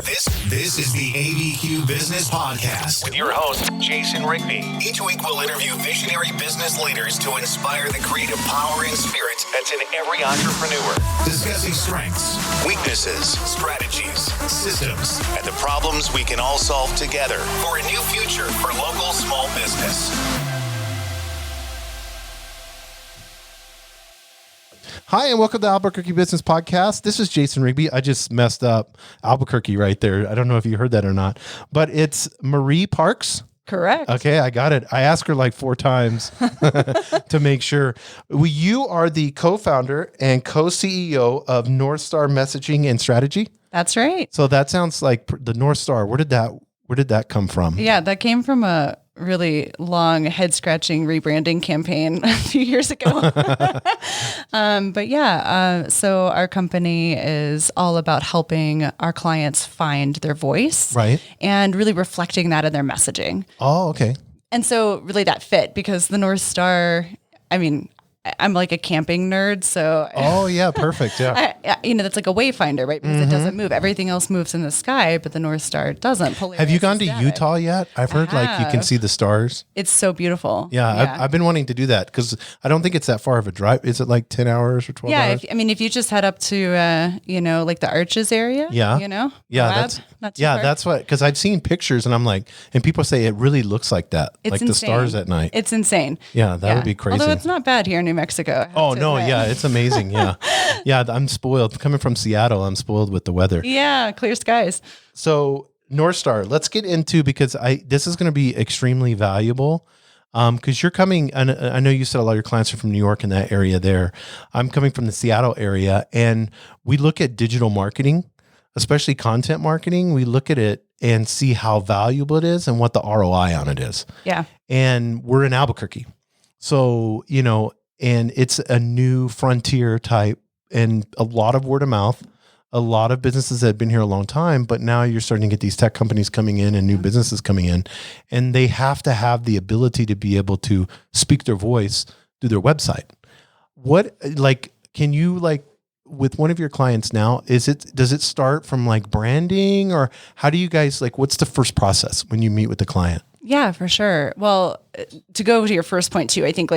This is the ABQ Business Podcast with your host, Jason Rigby. Each week we'll interview visionary business leaders to inspire the creative power and spirit that's in every entrepreneur. Discussing strengths, weaknesses, strategies, systems, and the problems we can all solve together for a new future for local small business. Hi, and welcome to the Albuquerque Business Podcast. This is Jason Rigby. I just messed up Albuquerque right there. I don't know if you heard that or not, but it's Marie Parks. Correct. Okay, I got it. I asked her like 4 times to make sure. You are the co-founder and co-CEO of North Star Messaging and Strategy. That's right. So that sounds like the North Star. Where did that come from? Yeah, that came from a really long head-scratching rebranding campaign a few years ago. So our company is all about helping our clients find their voice, right, and really reflecting that in their messaging. Oh, okay. And so really that fit because the North Star, I'm like a camping nerd, so oh yeah, perfect. Yeah, that's like a wayfinder, right? Because it doesn't move. Everything else moves in the sky, but the North Star doesn't. Polaris have you gone to static. Utah yet? I've heard like you can see the stars. It's so beautiful. Yeah. I've been wanting to do that because I don't think it's that far of a drive. Is it like 10 hours or 12 hours? Yeah, if you just head up to like the Arches area. Yeah, Moab, that's what. Because I've seen pictures and I'm like, and people say it really looks like that, it's like insane. the stars at night. It's insane. Yeah, that would be crazy. Although it's not bad here in New Mexico. Oh no, yeah, it's amazing. Yeah, yeah. I'm spoiled coming from Seattle. I'm spoiled with the weather. Yeah, clear skies. So North Star, let's get into because this is going to be extremely valuable. Because you're coming, and I know you said a lot of your clients are from New York and that area there. I'm coming from the Seattle area, and we look at digital marketing, especially content marketing. We look at it and see how valuable it is and what the ROI on it is. Yeah. And we're in Albuquerque. So, and it's a new frontier type and a lot of word of mouth, a lot of businesses that have been here a long time, but now you're starting to get these tech companies coming in and new businesses coming in, and they have to have the ability to be able to speak their voice through their website. Can you with one of your clients now, does it start from like branding, or how do you guys what's the first process when you meet with the client? Yeah, for sure. Well, to go to your first point too, I think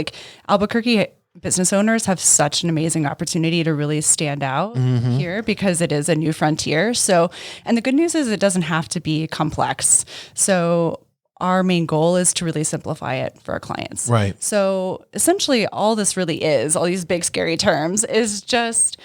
Albuquerque business owners have such an amazing opportunity to really stand out here because it is a new frontier. So, and the good news is it doesn't have to be complex. So our main goal is to really simplify it for our clients. Right. So essentially all this really is, all these big scary terms, is just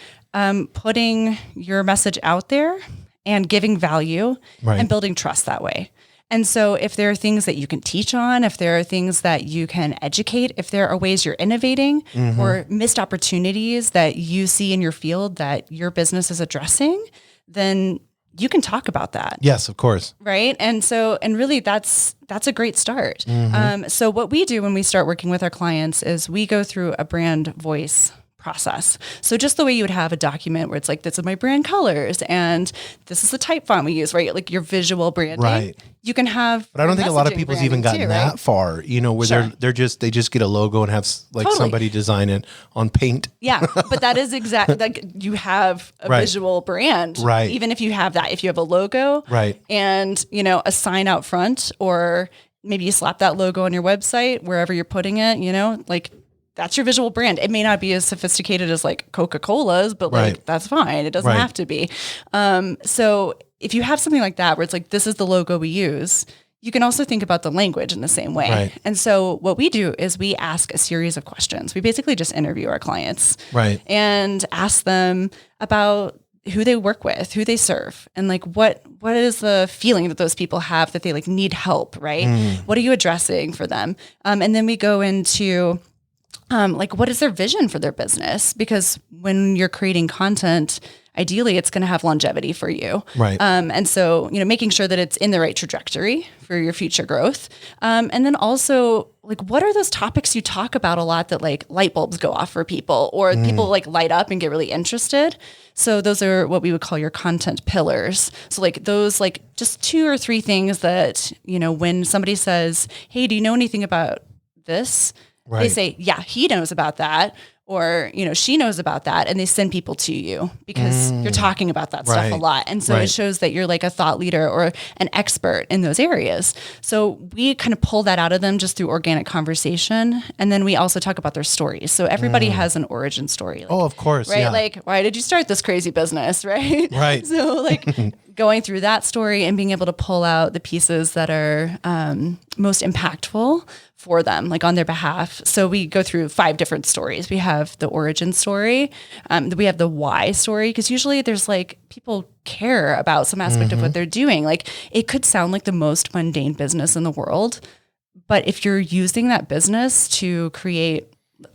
putting your message out there and giving value and building trust that way. And so if there are things that you can teach on, if there are things that you can educate, if there are ways you're innovating or missed opportunities that you see in your field that your business is addressing, then you can talk about that. Yes, of course. Right. And really that's a great start. So what we do when we start working with our clients is we go through a brand voice process. So just the way you would have a document where it's like, this is my brand colors and this is the type font we use, right? Like your visual branding. Right. You can have, but I don't think a lot of people's even gotten that far, where they just get a logo and have somebody design it on paint. Yeah. But that is exactly you have a visual brand, right? Even if you have a logo, right? And, a sign out front, or maybe you slap that logo on your website, wherever you're putting it, that's your visual brand. It may not be as sophisticated as Coca-Cola's, but that's fine. It doesn't have to be. So if you have something like that, where it's this is the logo we use, you can also think about the language in the same way. Right. And so what we do is we ask a series of questions. We basically just interview our clients, and ask them about who they work with, who they serve, and what is the feeling that those people have that they need help, right? What are you addressing for them? And then we go into what is their vision for their business? Because when you're creating content, ideally it's going to have longevity for you. Right. And so, making sure that it's in the right trajectory for your future growth. And then also what are those topics you talk about a lot that light bulbs go off for people, or people light up and get really interested. So those are what we would call your content pillars. So those just 2 or 3 things that, when somebody says, hey, do you know anything about this? Right. They say, yeah, he knows about that. or, she knows about that, and they send people to you because you're talking about that stuff a lot. And so it shows that you're like a thought leader or an expert in those areas. So we kind of pull that out of them just through organic conversation. And then we also talk about their stories. So everybody has an origin story. Like, of course. Right. Yeah. Like, why did you start this crazy business? Right. Right. So like going through that story and being able to pull out the pieces that are most impactful for them, like on their behalf. So we go through 5 different stories. We have the origin story. We have the why story, because usually there's like people care about some aspect of what they're doing. Like it could sound like the most mundane business in the world, but if you're using that business to create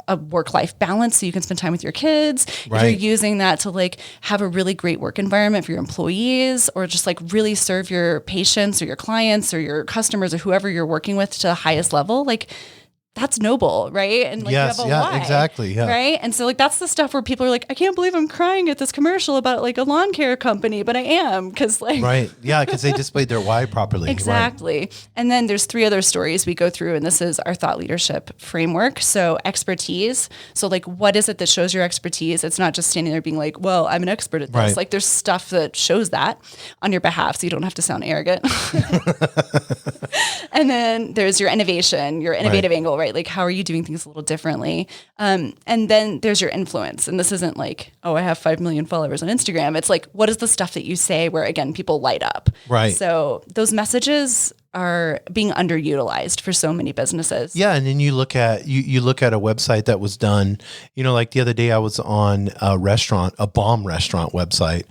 a work-life balance so you can spend time with your kids, if you're using that to like have a really great work environment for your employees, or just like really serve your patients or your clients or your customers or whoever you're working with to the highest level, like that's noble, right? And like you have a why, exactly, right? And so like that's the stuff where people are like, I can't believe I'm crying at this commercial about like a lawn care company, but I am, because like because they displayed their why properly. Exactly. And then there's 3 other stories we go through, and this is our thought leadership framework. So expertise. So like, what is it that shows your expertise? It's not just standing there being like, well, I'm an expert at this. Like there's stuff that shows that on your behalf, so you don't have to sound arrogant. And then there's your innovation, your innovative angle, right? Like, how are you doing things a little differently? And then there's your influence. And this isn't like, oh, I have 5 million followers on Instagram. It's like, what is the stuff that you say where, again, people light up? Right. So those messages are being underutilized for so many businesses. Yeah. And then you look at, you look at a website that was done, like the other day I was on a bomb restaurant website,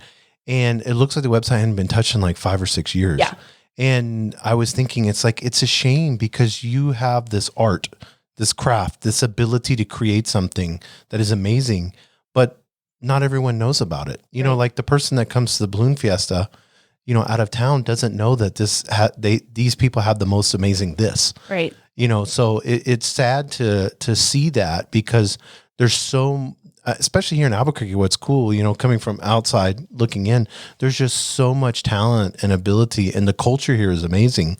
and it looks like the website hadn't been touched in like 5 or 6 years. Yeah. And I was thinking, it's like, it's a shame, because you have this art, this craft, this ability to create something that is amazing, but not everyone knows about it. Like the person that comes to the balloon fiesta, out of town doesn't know that these people have the most amazing this. Right. So it's sad to see that, because there's so, especially here in Albuquerque, what's cool, coming from outside looking in, there's just so much talent and ability, and the culture here is amazing.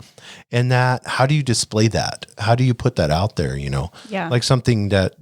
And that, how do you display that? How do you put that out there? Yeah. Like something that,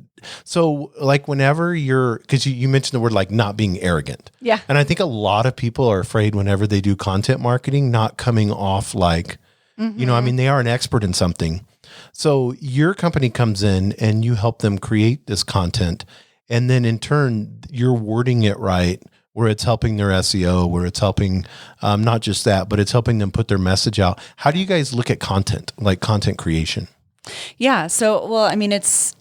so like whenever because you mentioned the word like not being arrogant. Yeah. And I think a lot of people are afraid whenever they do content marketing, not coming off like, they are an expert in something. So your company comes in and you help them create this content. And then in turn, you're wording it right, where it's helping their SEO, where it's helping, not just that, but it's helping them put their message out. How do you guys look at content, like content creation? Yeah. So, well, I mean, it's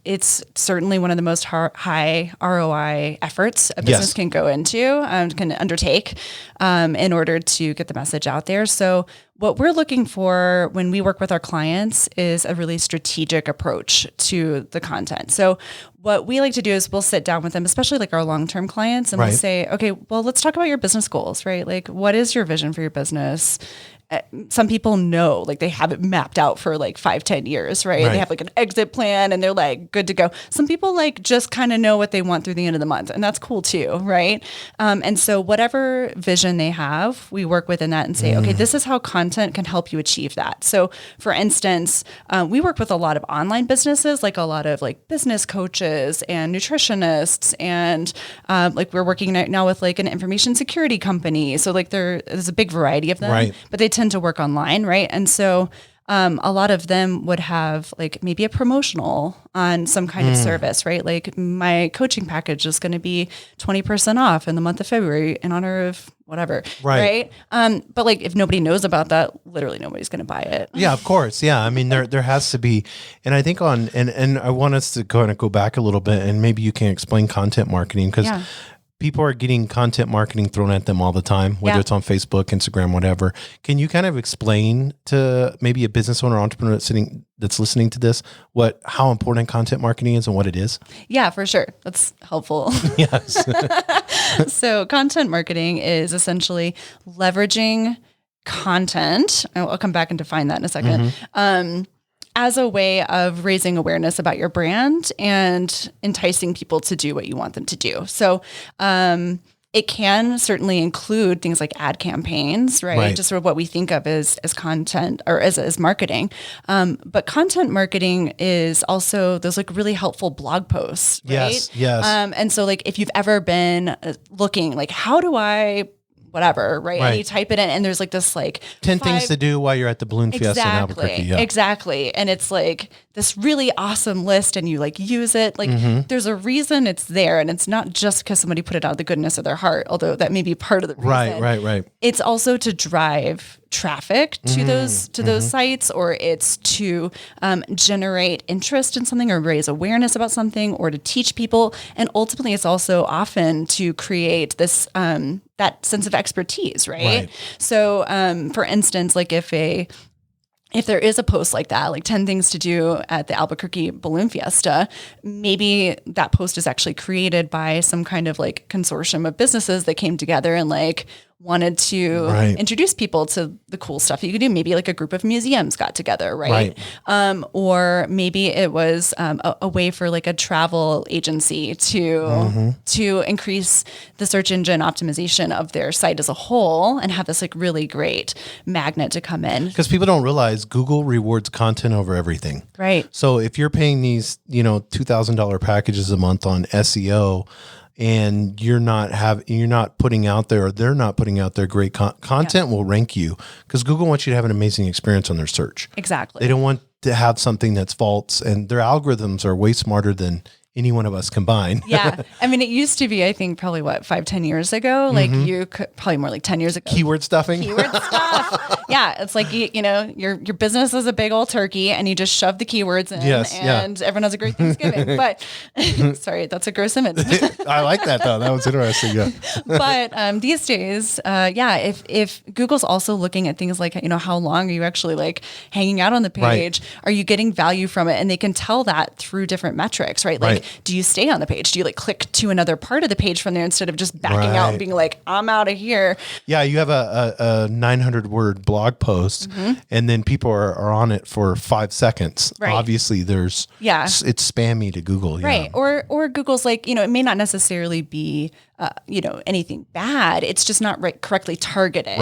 certainly one of the most high ROI efforts a business can go into, can undertake, in order to get the message out there. So what we're looking for when we work with our clients is a really strategic approach to the content. So what we like to do is we'll sit down with them, especially like our long-term clients, and we'll say, okay, well, let's talk about your business goals, right? Like, what is your vision for your business? Some people know, like they have it mapped out for like 5-10 years, right? They have like an exit plan and they're like good to go. Some people like just kind of know what they want through the end of the month, and that's cool too, right? And so whatever vision they have, we work within that and say, okay, this is how content can help you achieve that. So for instance, we work with a lot of online businesses, like a lot of like business coaches and nutritionists, and like we're working right now with like an information security company. So like there's a big variety of them, but they tend to work online, right? And so a lot of them would have like maybe a promotional on some kind of service, right? Like my coaching package is going to be 20% off in the month of February in honor of whatever, right? But like if nobody knows about that, literally nobody's going to buy it. Yeah, of course. Yeah, I mean there has to be, and I think and I want us to kind of go back a little bit, and maybe you can explain content marketing, because people are getting content marketing thrown at them all the time, whether it's on Facebook, Instagram, whatever. Can you kind of explain to maybe a business owner, entrepreneur that's listening to this, how important content marketing is and what it is? Yeah, for sure. That's helpful. Yes. So content marketing is essentially leveraging content. I'll come back and define that in a second. As a way of raising awareness about your brand and enticing people to do what you want them to do. So it can certainly include things like ad campaigns, right? Just sort of what we think of as content or as marketing. But content marketing is also those like really helpful blog posts, right? Yes. And so like if you've ever been looking like, how do I whatever, right? And you type it in and there's like this like 10 things to do while you're at the Balloon Fiesta in Albuquerque. Yeah. Exactly. And it's like this really awesome list and you like use it. Like there's a reason it's there, and it's not just because somebody put it out of the goodness of their heart, although that may be part of the reason. Right. It's also to drive traffic to those sites, or it's to generate interest in something or raise awareness about something or to teach people. And ultimately it's also often to create this that sense of expertise, right? So for instance, like if there is a post like that, like 10 things to do at the Albuquerque Balloon Fiesta, maybe that post is actually created by some kind of like consortium of businesses that came together and like wanted to introduce people to the cool stuff you could do. Maybe like a group of museums got together, right? Or maybe it was a way for like a travel agency to increase the search engine optimization of their site as a whole and have this like really great magnet to come in. Because people don't realize Google rewards content over everything. Right. So if you're paying these, $2,000 packages a month on SEO, and you're not putting out there, or they're not putting out their great content, will rank you, because Google wants you to have an amazing experience on their search. Exactly. They don't want to have something that's false, and their algorithms are way smarter than any one of us combined. Yeah. I mean, it used to be, I think probably 5-10 years ago, like you could probably more like 10 years ago. Keyword stuffing. Yeah. It's like, your business is a big old turkey and you just shove the keywords in and everyone has a great Thanksgiving. But sorry, that's a gross image. I like that though. That was interesting. Yeah. But these days, if Google's also looking at things like, how long are you actually like hanging out on the page? Are you getting value from it? And they can tell that through different metrics, right? Like, do you stay on the page? Do you like click to another part of the page from there instead of just backing out and being like, I'm out of here? Yeah. You have a 900 word blog post and then people are on it for 5 seconds. Right. Obviously it's spammy to Google. Right. Yeah. Or Google's like, it may not necessarily be, anything bad. It's just not correctly targeted.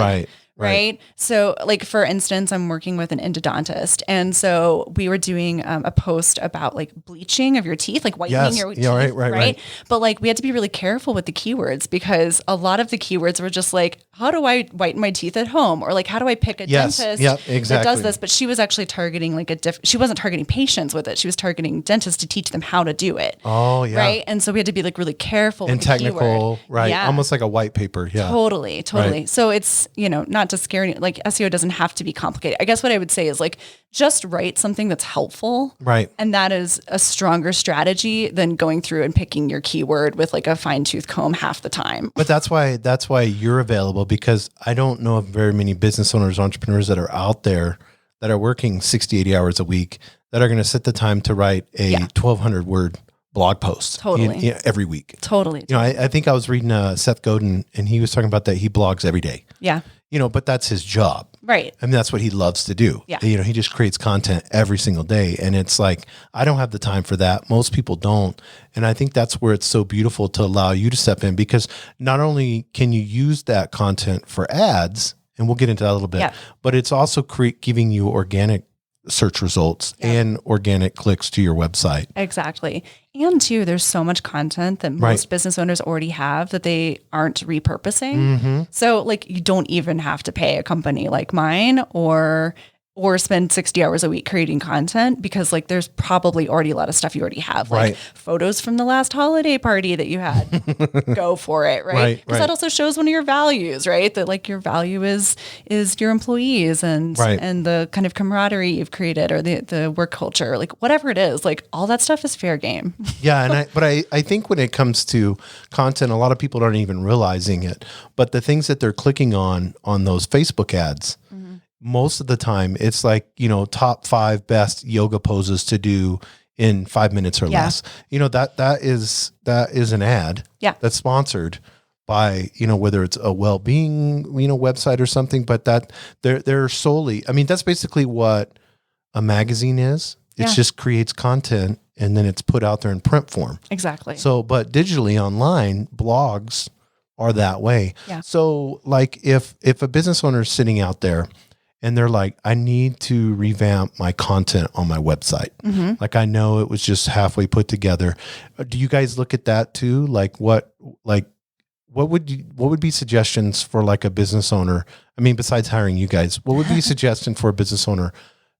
Right. So like, for instance, I'm working with an endodontist. And so we were doing a post about like bleaching of your teeth, like whitening your teeth. Right. But like, we had to be really careful with the keywords, because a lot of the keywords were just like, how do I whiten my teeth at home? Or like, how do I pick a dentist that does this? But she was actually targeting like she wasn't targeting patients with it. She was targeting dentists to teach them how to do it. Oh yeah. Right. And so we had to be like really careful and with technical, the keyword. Right. Yeah. Almost like a white paper. Yeah. Totally. Right. So it's, not to scare any, like SEO doesn't have to be complicated. I guess what I would say is like, just write something that's helpful. Right. And that is a stronger strategy than going through and picking your keyword with like a fine tooth comb half the time. But that's why you're available, because I don't know of very many business owners, entrepreneurs that are out there that are working 60, 80 hours a week that are going to set the time to write a 1,200 word blog post every week. Totally. I think I was reading Seth Godin, and he was talking about that he blogs every day. Yeah. But that's his job. Right. I mean, that's what he loves to do. Yeah. He just creates content every single day. And it's like, I don't have the time for that. Most people don't. And I think that's where it's so beautiful to allow you to step in, because not only can you use that content for ads, and we'll get into that a little bit, but it's also giving you organic search results and organic clicks to your website. Exactly. And too, there's so much content that most business owners already have that they aren't repurposing. So like, you don't even have to pay a company like mine or spend 60 hours a week creating content, because like, there's probably already a lot of stuff you already have, like photos from the last holiday party that you had. Go for it. Right. Because that also shows one of your values, right? That like, your value is your employees and the kind of camaraderie you've created, or the work culture, like whatever it is, like all that stuff is fair game. Yeah. And I think when it comes to content, a lot of people aren't even realizing it, but the things that they're clicking on those Facebook ads, most of the time it's like, top 5 best yoga poses to do in 5 minutes or less. That is an ad that's sponsored by, whether it's a well-being, website or something, but that they're solely, I mean, that's basically what a magazine is. It just creates content and then it's put out there in print form. Exactly. So, but digitally online, blogs are that way. Yeah. So like if a business owner is sitting out there and they're like, I need to revamp my content on my website. Mm-hmm. Like I know it was just halfway put together. Do you guys look at that too? Like what would be suggestions for like a business owner? I mean, besides hiring you guys, what would be a suggestion for a business owner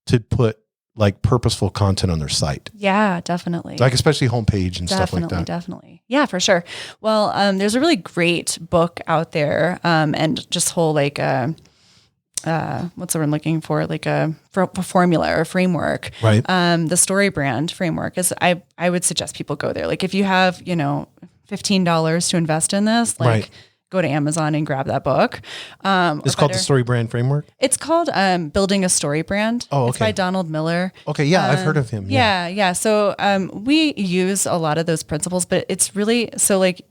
to put like purposeful content on their site? Yeah, definitely. Like especially homepage and stuff like that. Definitely. Yeah, for sure. Well, there's a really great book out there, and just whole like what's the word I'm looking for? Like a formula or framework. Right. The Story Brand framework is I would suggest people go there. Like if you have, $15 to invest in this, like Right. go to Amazon and grab that book. It's called the Story Brand Framework. It's called Building a Story Brand. Oh, It's okay. by Donald Miller. Okay. Yeah. I've heard of him. Yeah. So we use a lot of those principles, but it's really, so like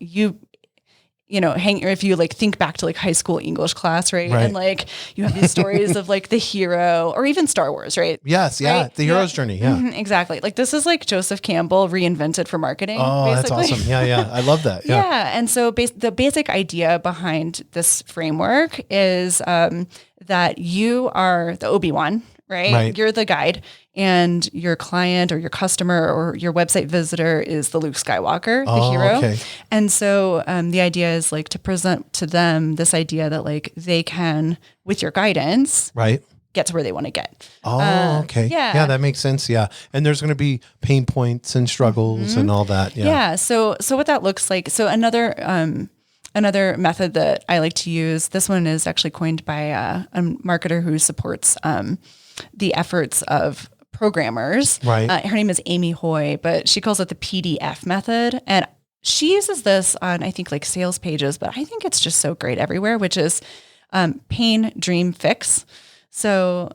if you like think back to like high school English class, right? Right. And like you have these stories of like the hero or even Star Wars, right? Yes. Yeah. Right? The hero's journey. Yeah. Mhm, exactly. Like this is like Joseph Campbell reinvented for marketing. Oh, basically. that's awesome. Yeah. Yeah. I love that. Yeah. Yeah. And so the basic idea behind this framework is that you are the Obi-Wan, right? Right. You're the guide, and your client or your customer or your website visitor is the Luke Skywalker, the hero. Okay. And so the idea is like to present to them this idea that like they can, with your guidance, Right. get to where they want to get. Oh, okay. yeah. That makes sense. Yeah. And there's going to be pain points and struggles and all that. Yeah. Yeah. So what that looks like. So another method that I like to use, this one is actually coined by a marketer who supports the efforts of programmers. Right. Her name is Amy Hoy, but she calls it the PDF method. And she uses this on, I think, like sales pages, but I think it's just so great everywhere, which is pain, dream, fix. So,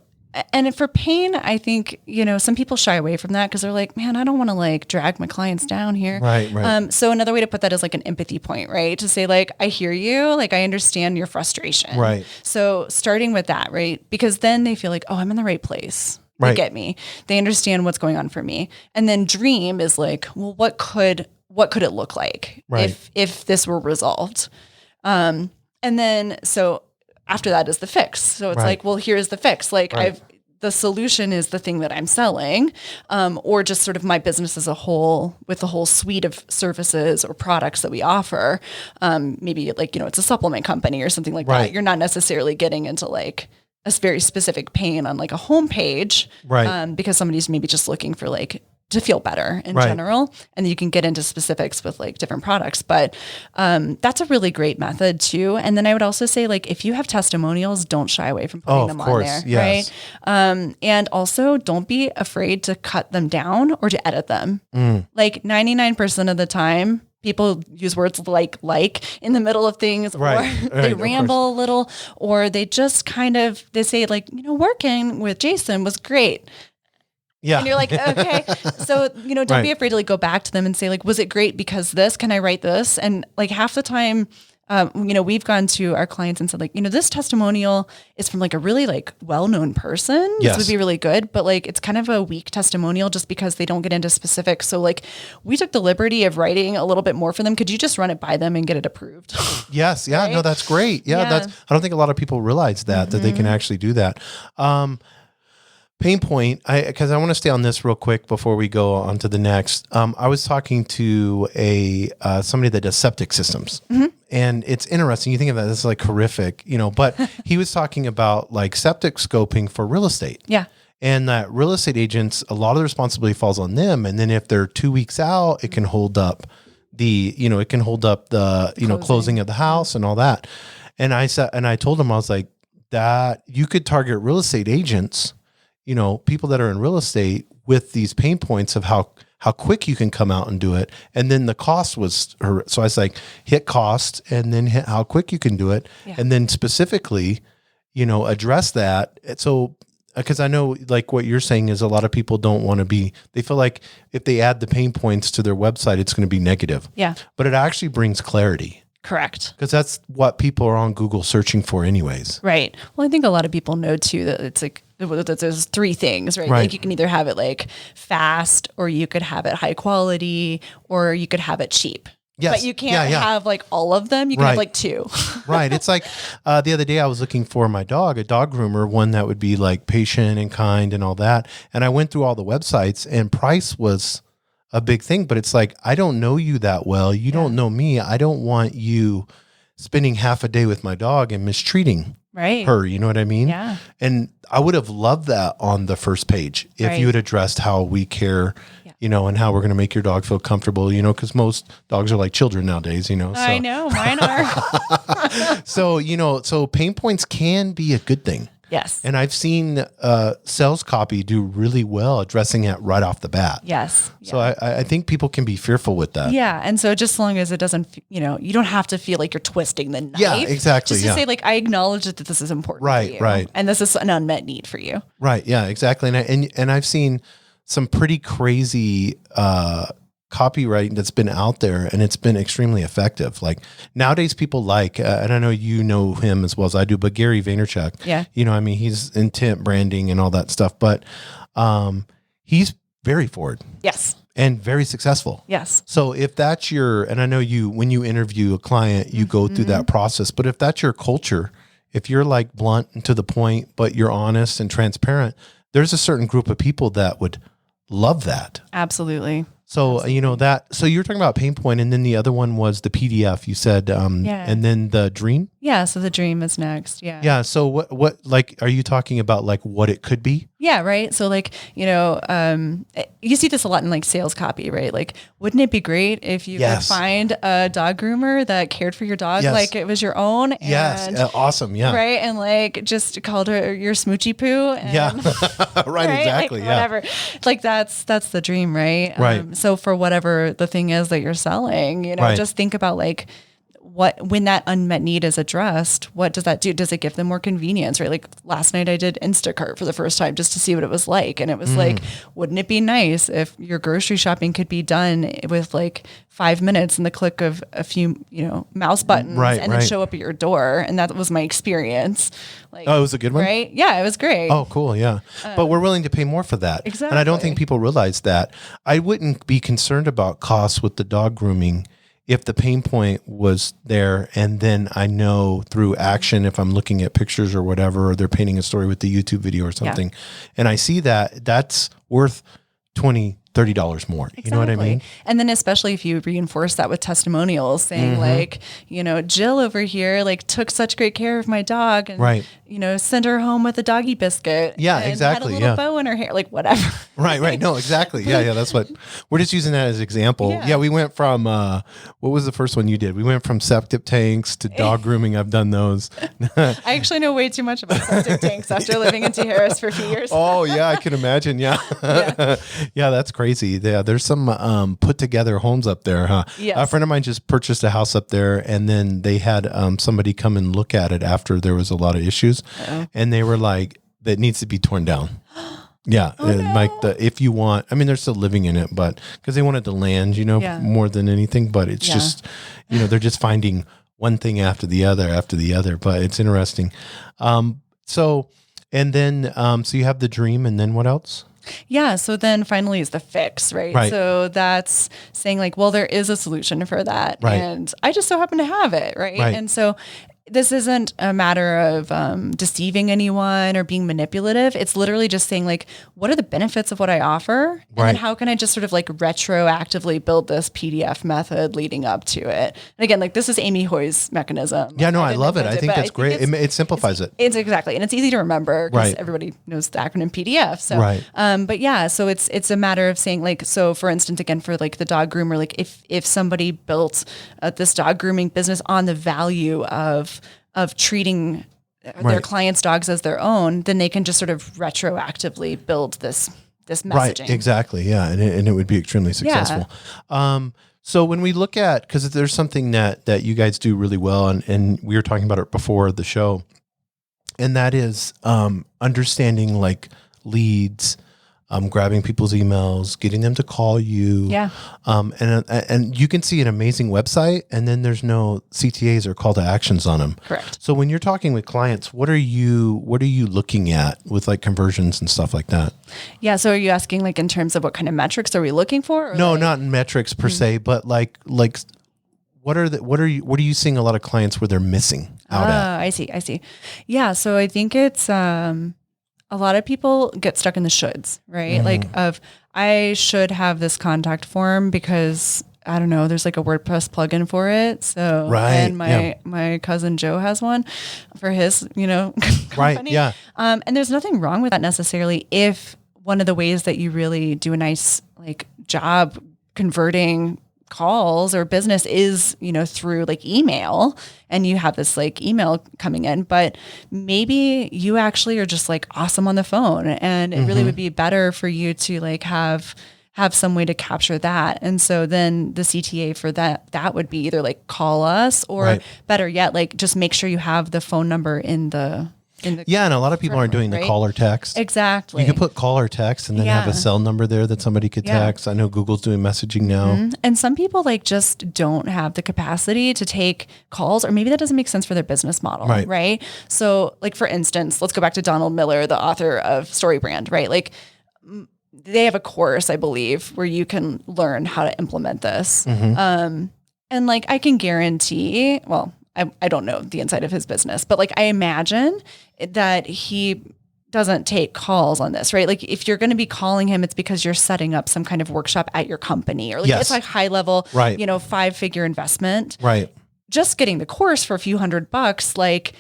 and for pain, I think, some people shy away from that because they're like, man, I don't want to like drag my clients down here. Right. So another way to put that is like an empathy point, right? To say like, I hear you, like I understand your frustration. Right. So starting with that, right? Because then they feel like, oh, I'm in the right place. They Right. get me. They understand what's going on for me. And then dream is like, well, what could it look like Right. if this were resolved? And then so after that is the fix. So it's Right. like, well, here's the fix. Like Right. the solution is the thing that I'm selling, or just sort of my business as a whole with the whole suite of services or products that we offer. Maybe like, it's a supplement company or something like Right. that. You're not necessarily getting into like a very specific pain on like a homepage, Right. because somebody's maybe just looking for like to feel better in Right. general. And you can get into specifics with like different products, but that's a really great method too. And then I would also say like, if you have testimonials, don't shy away from putting them on there. Yes. Right. And also don't be afraid to cut them down or to edit them. Like 99% of the time, people use words like in the middle of things, Right, or right, they of ramble a little, or they just they say like, working with Jason was great. Yeah. And you're like, okay. So, don't Right. be afraid to like go back to them and say like, was it great because this? Can I write this? And like half the time, we've gone to our clients and said like, this testimonial is from like a really like well-known person. Yes. This would be really good, but like, it's kind of a weak testimonial just because they don't get into specifics. So like we took the liberty of writing a little bit more for them. Could you just run it by them and get it approved? Yes. Yeah. Right? No, that's great. Yeah. Yeah. I don't think a lot of people realize that they can actually do that. Pain point, because I want to stay on this real quick before we go on to the next. I was talking to somebody that does septic systems, and it's interesting. You think of that as like horrific, but he was talking about like septic scoping for real estate. Yeah. And that real estate agents, a lot of the responsibility falls on them. And then if they're 2 weeks out, it can hold up the closing of the house and all that. And I told him, I was like, that you could target real estate agents, people that are in real estate with these pain points of how quick you can come out and do it. And then the cost was so I was like, hit cost and then hit how quick you can do it. Yeah. And then specifically, address that. So, because I know like what you're saying is a lot of people don't want to they feel like if they add the pain points to their website, it's going to be negative. Yeah. But it actually brings clarity. Correct. Because that's what people are on Google searching for anyways. Right. Well, I think a lot of people know too that it's like there's three things, right? Right. Like you can either have it like fast, or you could have it high quality, or you could have it cheap. Yes. But you can't have like all of them. You can have like 2. Right. It's like the other day I was looking for my dog, a dog groomer, one that would be like patient and kind and all that. And I went through all the websites and price was a big thing, but it's like, I don't know you that well. You don't know me. I don't want you spending half a day with my dog and mistreating her. You know what I mean? Yeah. And I would have loved that on the first page if you had addressed how we care, you know, and how we're going to make your dog feel comfortable, you know, because most dogs are like children nowadays, you know. So. I know, mine are. So, you know, so pain points can be a good thing. Yes. And I've seen sales copy do really well addressing it right off the bat. Yes. So I think people can be fearful with that. Yeah. And so just as long as it doesn't, you know, you don't have to feel like you're twisting the knife. Yeah, exactly. Just to say like, I acknowledge that this is important for you. Right. And this is an unmet need for you. Right. Yeah, exactly. And I've seen some pretty crazy copywriting that's been out there, and it's been extremely effective. Like nowadays people like, and I know you know him as well as I do, but Gary Vaynerchuk, you know, I mean, he's intent branding and all that stuff, but he's very forward. Yes. And very successful. Yes. So if that's and I know when you interview a client, you go through that process, but if that's your culture, if you're like blunt and to the point, but you're honest and transparent, there's a certain group of people that would love that. Absolutely. So, you know, so you're talking about pain point, and then the other one was the PDF, you said, and then the dream? Yeah. So the dream is next. Yeah. Yeah. So what, like, are you talking about like what it could be? Yeah. Right. So like, you know, you see this a lot in like sales copy, right? Like, wouldn't it be great if you could find a dog groomer that cared for your dog like it was your own? And, awesome. Yeah. Right. And like just called her your smoochie poo. And, right. Exactly. Like, whatever. Like that's the dream. Right. Right. So for whatever the thing is that you're selling, you know, just think about like, when that unmet need is addressed, what does that do? Does it give them more convenience, right? Like last night I did Instacart for the first time just to see what it was like. And it was like, wouldn't it be nice if your grocery shopping could be done with like 5 minutes and the click of a few, you know, mouse buttons and then show up at your door? And that was my experience. Like, oh, it was a good one? Right? Yeah, it was great. Oh, cool. Yeah. But we're willing to pay more for that. Exactly. And I don't think people realize that. I wouldn't be concerned about costs with the dog grooming if the pain point was there, and then I know through action, if I'm looking at pictures or whatever, or they're painting a story with the YouTube video or something, and I see that's worth $20, $30 more. Exactly. You know what I mean? And then especially if you reinforce that with testimonials saying like, you know, Jill over here, like took such great care of my dog and, you know, sent her home with a doggy biscuit. Yeah, and exactly. Had a little bow in her hair, like whatever. Right. No, exactly. Yeah. That's what we're just using that as an example. Yeah. We went from, what was the first one you did? We went from septic tanks to dog grooming. I've done those. I actually know way too much about septic tanks after living in Tijeras for a few years. Oh yeah. I can imagine. Yeah. Yeah. That's crazy. Yeah. There's some, put together homes up there, huh? Yes. A friend of mine just purchased a house up there, and then they had, somebody come and look at it after there was a lot of issues. And they were like, that needs to be torn down. Yeah. Like if you want, I mean, they're still living in it, but because they wanted the land, you know, more than anything, but it's just, you know, they're just finding one thing after the other, but it's interesting. So you have the dream, and then what else? Yeah. So then finally is the fix, right? So that's saying like, well, there is a solution for that. Right. And I just so happen to have it. Right. And so this isn't a matter of deceiving anyone or being manipulative. It's literally just saying like, what are the benefits of what I offer? And then how can I just sort of like retroactively build this PDF method leading up to it? And again, like this is Amy Hoy's mechanism. Yeah, no, I love it. I think that's great. It simplifies it. It's exactly. And it's easy to remember because everybody knows the acronym PDF. So, but yeah, so it's a matter of saying like, so for instance, again, for like the dog groomer, like if somebody built this dog grooming business on the value of treating their clients' dogs as their own, then they can just sort of retroactively build this messaging. Right, exactly, yeah, and it would be extremely successful. So when we look at, because there's something that you guys do really well, and we were talking about it before the show, and that is understanding like leads, grabbing people's emails, getting them to call you. Yeah. And you can see an amazing website, and then there's no CTAs or call to actions on them. Correct. So when you're talking with clients, what are you looking at with like conversions and stuff like that? Yeah. So are you asking like in terms of what kind of metrics are we looking for? Or no, not in metrics per se, but like what are you seeing a lot of clients where they're missing out at? I see. Yeah. So I think it's, a lot of people get stuck in the shoulds, right? Like I should have this contact form because I don't know, there's like a WordPress plugin for it. So, and my cousin Joe has one for his, company. Right. Yeah. And there's nothing wrong with that necessarily if one of the ways that you really do a nice like job converting calls or business is, through like email, and you have this like email coming in, but maybe you actually are just like awesome on the phone, and it really would be better for you to like have some way to capture that. And so then the CTA for that would be either like call us or better yet, like just make sure you have the phone number in the and a lot of people aren't doing the call or text. Exactly. You can put call or text and then have a cell number there that somebody could text. I know Google's doing messaging now. And some people like just don't have the capacity to take calls, or maybe that doesn't make sense for their business model. Right. So like, for instance, let's go back to Donald Miller, the author of StoryBrand, right? Like they have a course, I believe, where you can learn how to implement this. And like, I can guarantee, well, I don't know the inside of his business, but like I imagine that he doesn't take calls on this, right? Like if you're going to be calling him, it's because you're setting up some kind of workshop at your company, or like it's like high level, 5-figure investment. Right. Just getting the course for a few $100, like,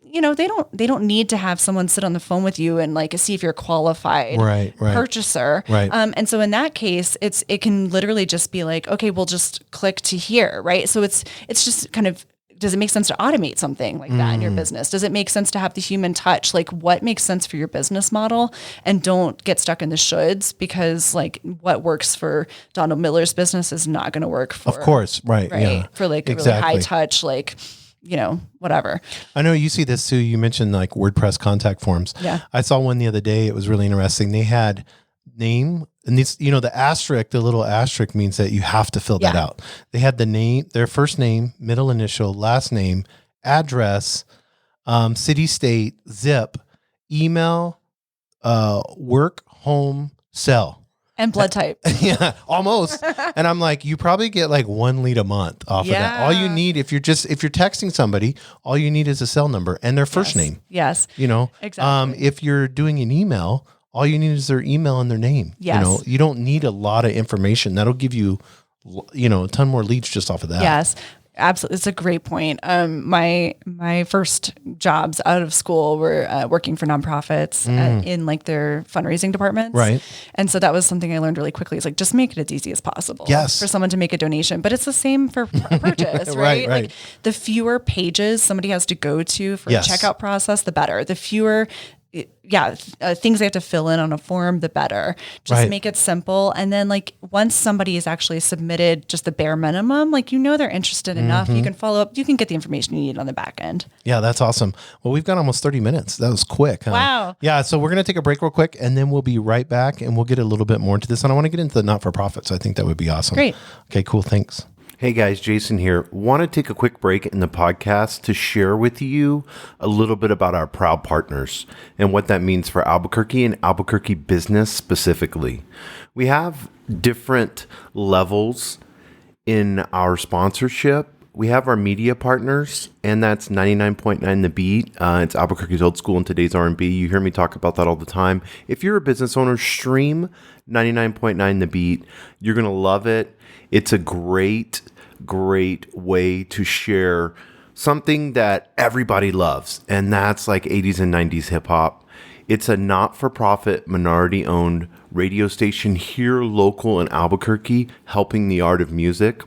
they don't need to have someone sit on the phone with you and like see if you're a qualified purchaser. Right. And so in that case, it can literally just be like, okay, we'll just click to here. Right. So it's just kind of, does it make sense to automate something like that in your business? Does it make sense to have the human touch? Like what makes sense for your business model? And don't get stuck in the shoulds, because like what works for Donald Miller's business is not going to work for, of course. Right. Yeah. For like a really high touch, like, whatever. I know you see this too. You mentioned like WordPress contact forms. Yeah. I saw one the other day. It was really interesting. They had name, and these, the asterisk, the little asterisk means that you have to fill that out. They had the name, their first name, middle initial, last name, address, city, state, zip, email, work, home, cell. And blood type. Yeah, almost. And I'm like, you probably get like 1 lead a month off of that. All you need, if you're texting somebody, all you need is a cell number and their first name. Yes. Exactly. If you're doing an email, all you need is their email and their name. Yes. You don't need a lot of information. That'll give you, a ton more leads just off of that. Yes. Absolutely. It's a great point. My first jobs out of school were working for nonprofits in like their fundraising departments. Right. And so that was something I learned really quickly. It's like, just make it as easy as possible for someone to make a donation, but it's the same for a purchase, right? Right. Like the fewer pages somebody has to go to for a checkout process, the better. The fewer things they have to fill in on a form, the better. Just make it simple. And then like once somebody has actually submitted just the bare minimum, like, they're interested enough, you can follow up, you can get the information you need on the back end. Yeah, that's awesome. Well, we've got almost 30 minutes. That was quick. Huh? Wow. Yeah. So we're going to take a break real quick, and then we'll be right back, and we'll get a little bit more into this. And I want to get into the not-for-profit. So I think that would be awesome. Great. Okay, cool. Thanks. Hey guys, Jason here. Want to take a quick break in the podcast to share with you a little bit about our proud partners and what that means for Albuquerque and Albuquerque business specifically. We have different levels in our sponsorship. We have our media partners, and that's 99.9 The Beat. It's Albuquerque's old school and today's R&B. You hear me talk about that all the time. If you're a business owner, stream 99.9 The Beat. You're going to love it. It's a great way to share something that everybody loves, and that's like 80s and 90s hip hop. It's a not-for-profit, minority-owned radio station here local in Albuquerque, helping the art of music.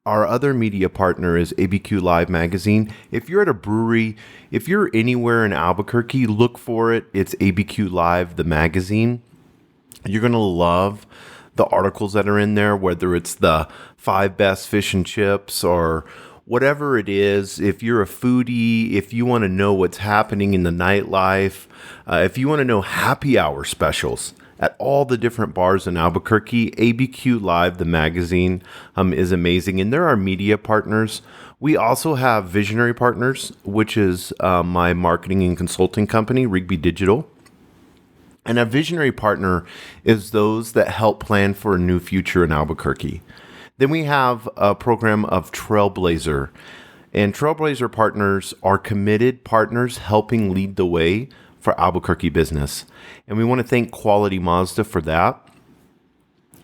Our other media partner is ABQ Live Magazine. If you're at a brewery, if you're anywhere in Albuquerque, look for it. It's ABQ Live, the magazine. You're going to love the articles that are in there, whether it's the 5 best fish and chips or whatever it is. If you're a foodie, if you want to know what's happening in the nightlife, if you want to know happy hour specials at all the different bars in Albuquerque, ABQ Live, the magazine, is amazing. And they're our media partners. We also have visionary partners, which is my marketing and consulting company, Rigby Digital. And a visionary partner is those that help plan for a new future in Albuquerque. Then we have a program of Trailblazer. And Trailblazer partners are committed partners helping lead the way for Albuquerque business. And we want to thank Quality Mazda for that.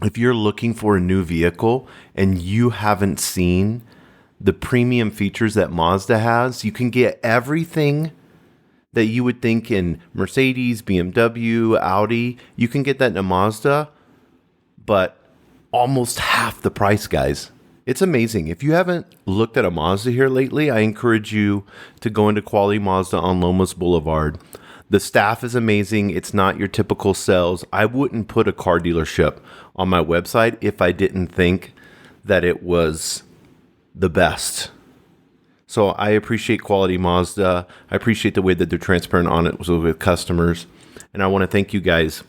If you're looking for a new vehicle and you haven't seen the premium features that Mazda has, you can get everything that you would think in Mercedes, BMW, Audi. You can get that in a Mazda, but almost half the price, guys. It's amazing. If you haven't looked at a Mazda here lately, I encourage you to go into Quality Mazda on Lomas Boulevard. The staff is amazing. It's not your typical sales. I wouldn't put a car dealership on my website if I didn't think that it was the best. So I appreciate Quality Mazda. I appreciate the way that they're transparent on it with customers. And I want to thank you guys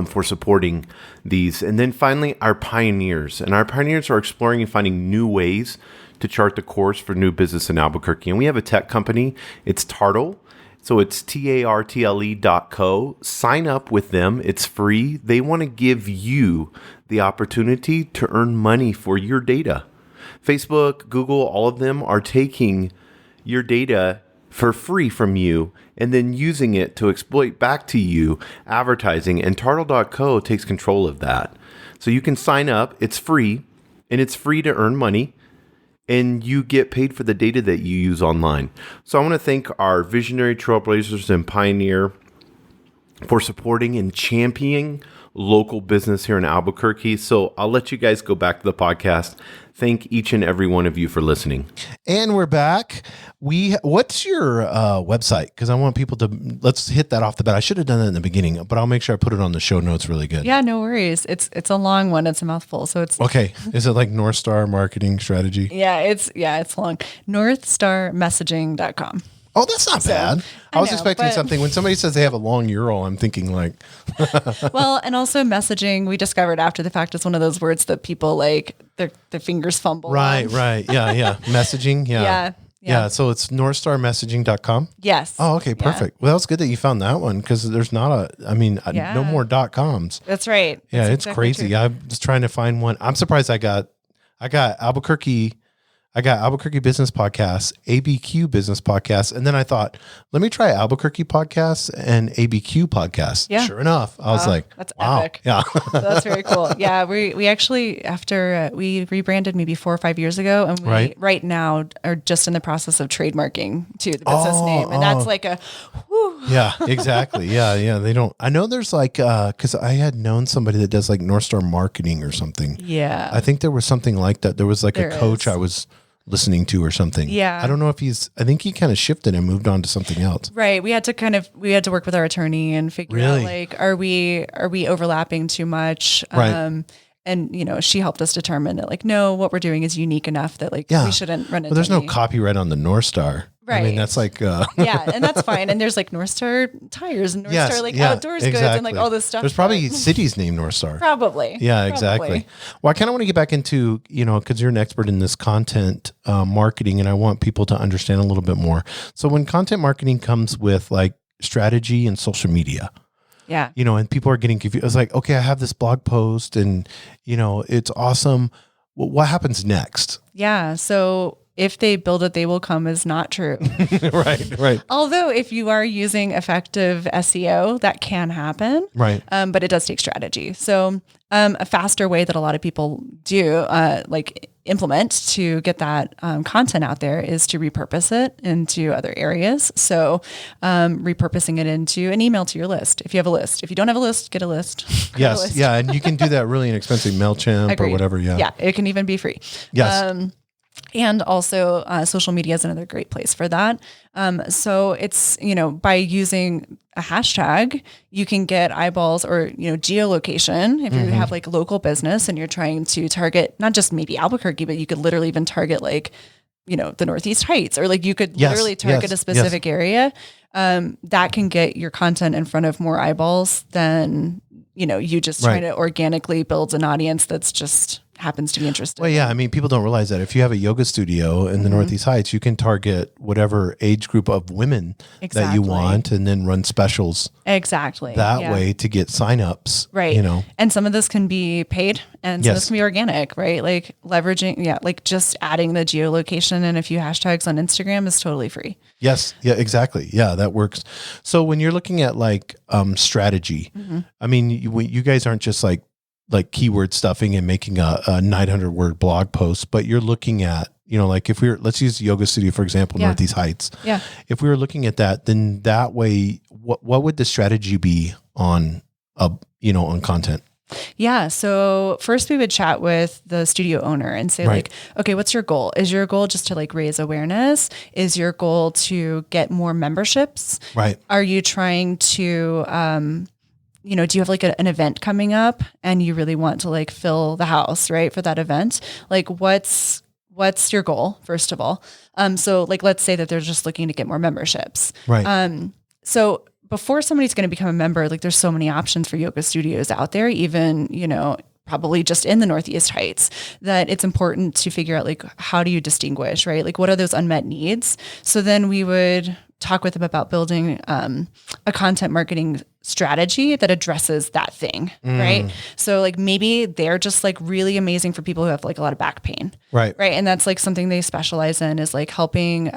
for supporting these. And then finally, our pioneers. And our pioneers are exploring and finding new ways to chart the course for new business in Albuquerque. And we have a tech company. It's Tartle. So it's tartle.co. Sign up with them. It's free. They want to give you the opportunity to earn money for your data. Facebook, Google, all of them are taking your data for free from you and then using it to exploit back to you advertising. And Tartle.co takes control of that. So you can sign up. It's free, and it's free to earn money, and you get paid for the data that you use online. So I want to thank our visionary Trailblazers and Pioneer for supporting and championing local business here in Albuquerque. So I'll let you guys go back to the podcast. Thank each and every one of you for listening. And we're back. What's your website? Because I want people to, let's hit that off the bat. I should have done that in the beginning, but I'll make sure I put it on the show notes really good. Yeah, no worries. It's a long one. It's a mouthful. So it's okay. Is it like North Star Marketing Strategy? Yeah, it's long. NorthStarMessaging.com. Oh, that's not bad. I was expecting something. When somebody says they have a long URL, I'm thinking like. Well, and also messaging, we discovered after the fact is one of those words that people like their fingers fumble. Right. Yeah. Messaging. Yeah. Yeah. So it's NorthStarMessaging.com. Yes. Oh, okay. Perfect. Yeah. Well, it's good that you found that one because there's not no more .coms. That's right. Yeah. That's it's exactly crazy. True. I'm just trying to find one. I'm surprised I got Albuquerque Business Podcast, ABQ Business Podcast, and then I thought, let me try Albuquerque Podcast and ABQ Podcast. Yeah. Sure enough, I was like, that's wow. Epic. Yeah. That's very cool. Yeah, we actually, after we rebranded maybe 4 or 5 years ago, and we right now are just in the process of trademarking to the business name. And that's like a, whew. Yeah, exactly. Yeah. They don't, I know there's like, cause I had known somebody that does like North Star Marketing or something. Yeah. I think there was something like that. There was like a coach I was listening to or something. Yeah. I don't know if I think he kind of shifted and moved on to something else. Right. We had to work with our attorney and figure out like, are we overlapping too much? Right. And, she helped us determine that like, no, what we're doing is unique enough that like, we shouldn't run into there's no copyright on the North Star. Right. I mean, that's like, yeah. And that's fine. And there's like North Star tires and North Star like outdoors goods and like all this stuff. There's probably cities named North Star. Probably. Yeah, exactly. Well, I kind of want to get back into, cause you're an expert in this content marketing, and I want people to understand a little bit more. So when content marketing comes with like strategy and social media, yeah. And people are getting confused. It's like, okay, I have this blog post and, it's awesome. Well, what happens next? Yeah. So if they build it, they will come is not true. Right. Although if you are using effective SEO, that can happen. Right. But it does take strategy. So a faster way that a lot of people do implement to get that content out there is to repurpose it into other areas. So repurposing it into an email to your list. If you have a list, if you don't have a list, get a list. Yes. Yeah. And you can do that really inexpensive MailChimp or whatever. Yeah. Yeah. It can even be free. Yes. And also social media is another great place for that. So it's, by using a hashtag, you can get eyeballs or, geolocation. If you have like local business and you're trying to target not just maybe Albuquerque, but you could literally even target like, the Northeast Heights, or like you could literally target a specific area. That can get your content in front of more eyeballs than, you just trying to organically build an audience that's just happens to be interested. Well, yeah. I mean, people don't realize that if you have a yoga studio in the Northeast Heights, you can target whatever age group of women that you want and then run specials that way to get signups. Right. You know, and some of this can be paid and some of this can be organic, right? Like leveraging, like just adding the geolocation and a few hashtags on Instagram is totally free. Yes. Yeah, exactly. Yeah, that works. So when you're looking at like strategy, I mean, you guys aren't just like keyword stuffing and making a 900 word blog post, but you're looking at, like if let's use the yoga studio, for example, Northeast Heights. Yeah. If we were looking at that, then that way, what would the strategy be on, on content? Yeah. So first we would chat with the studio owner and say like, okay, what's your goal? Is your goal just to like raise awareness? Is your goal to get more memberships? Right. Are you trying to, do you have like an event coming up and you really want to like fill the house, right, for that event? Like what's your goal, first of all? So like, let's say that they're just looking to get more memberships. Right. So before somebody's going to become a member, like there's so many options for yoga studios out there, even, probably just in the Northeast Heights, that it's important to figure out like, how do you distinguish, right? Like what are those unmet needs? So then we would talk with them about building a content marketing strategy that addresses that thing, right? So like maybe they're just like really amazing for people who have like a lot of back pain. Right. Right. And that's like something they specialize in, is like helping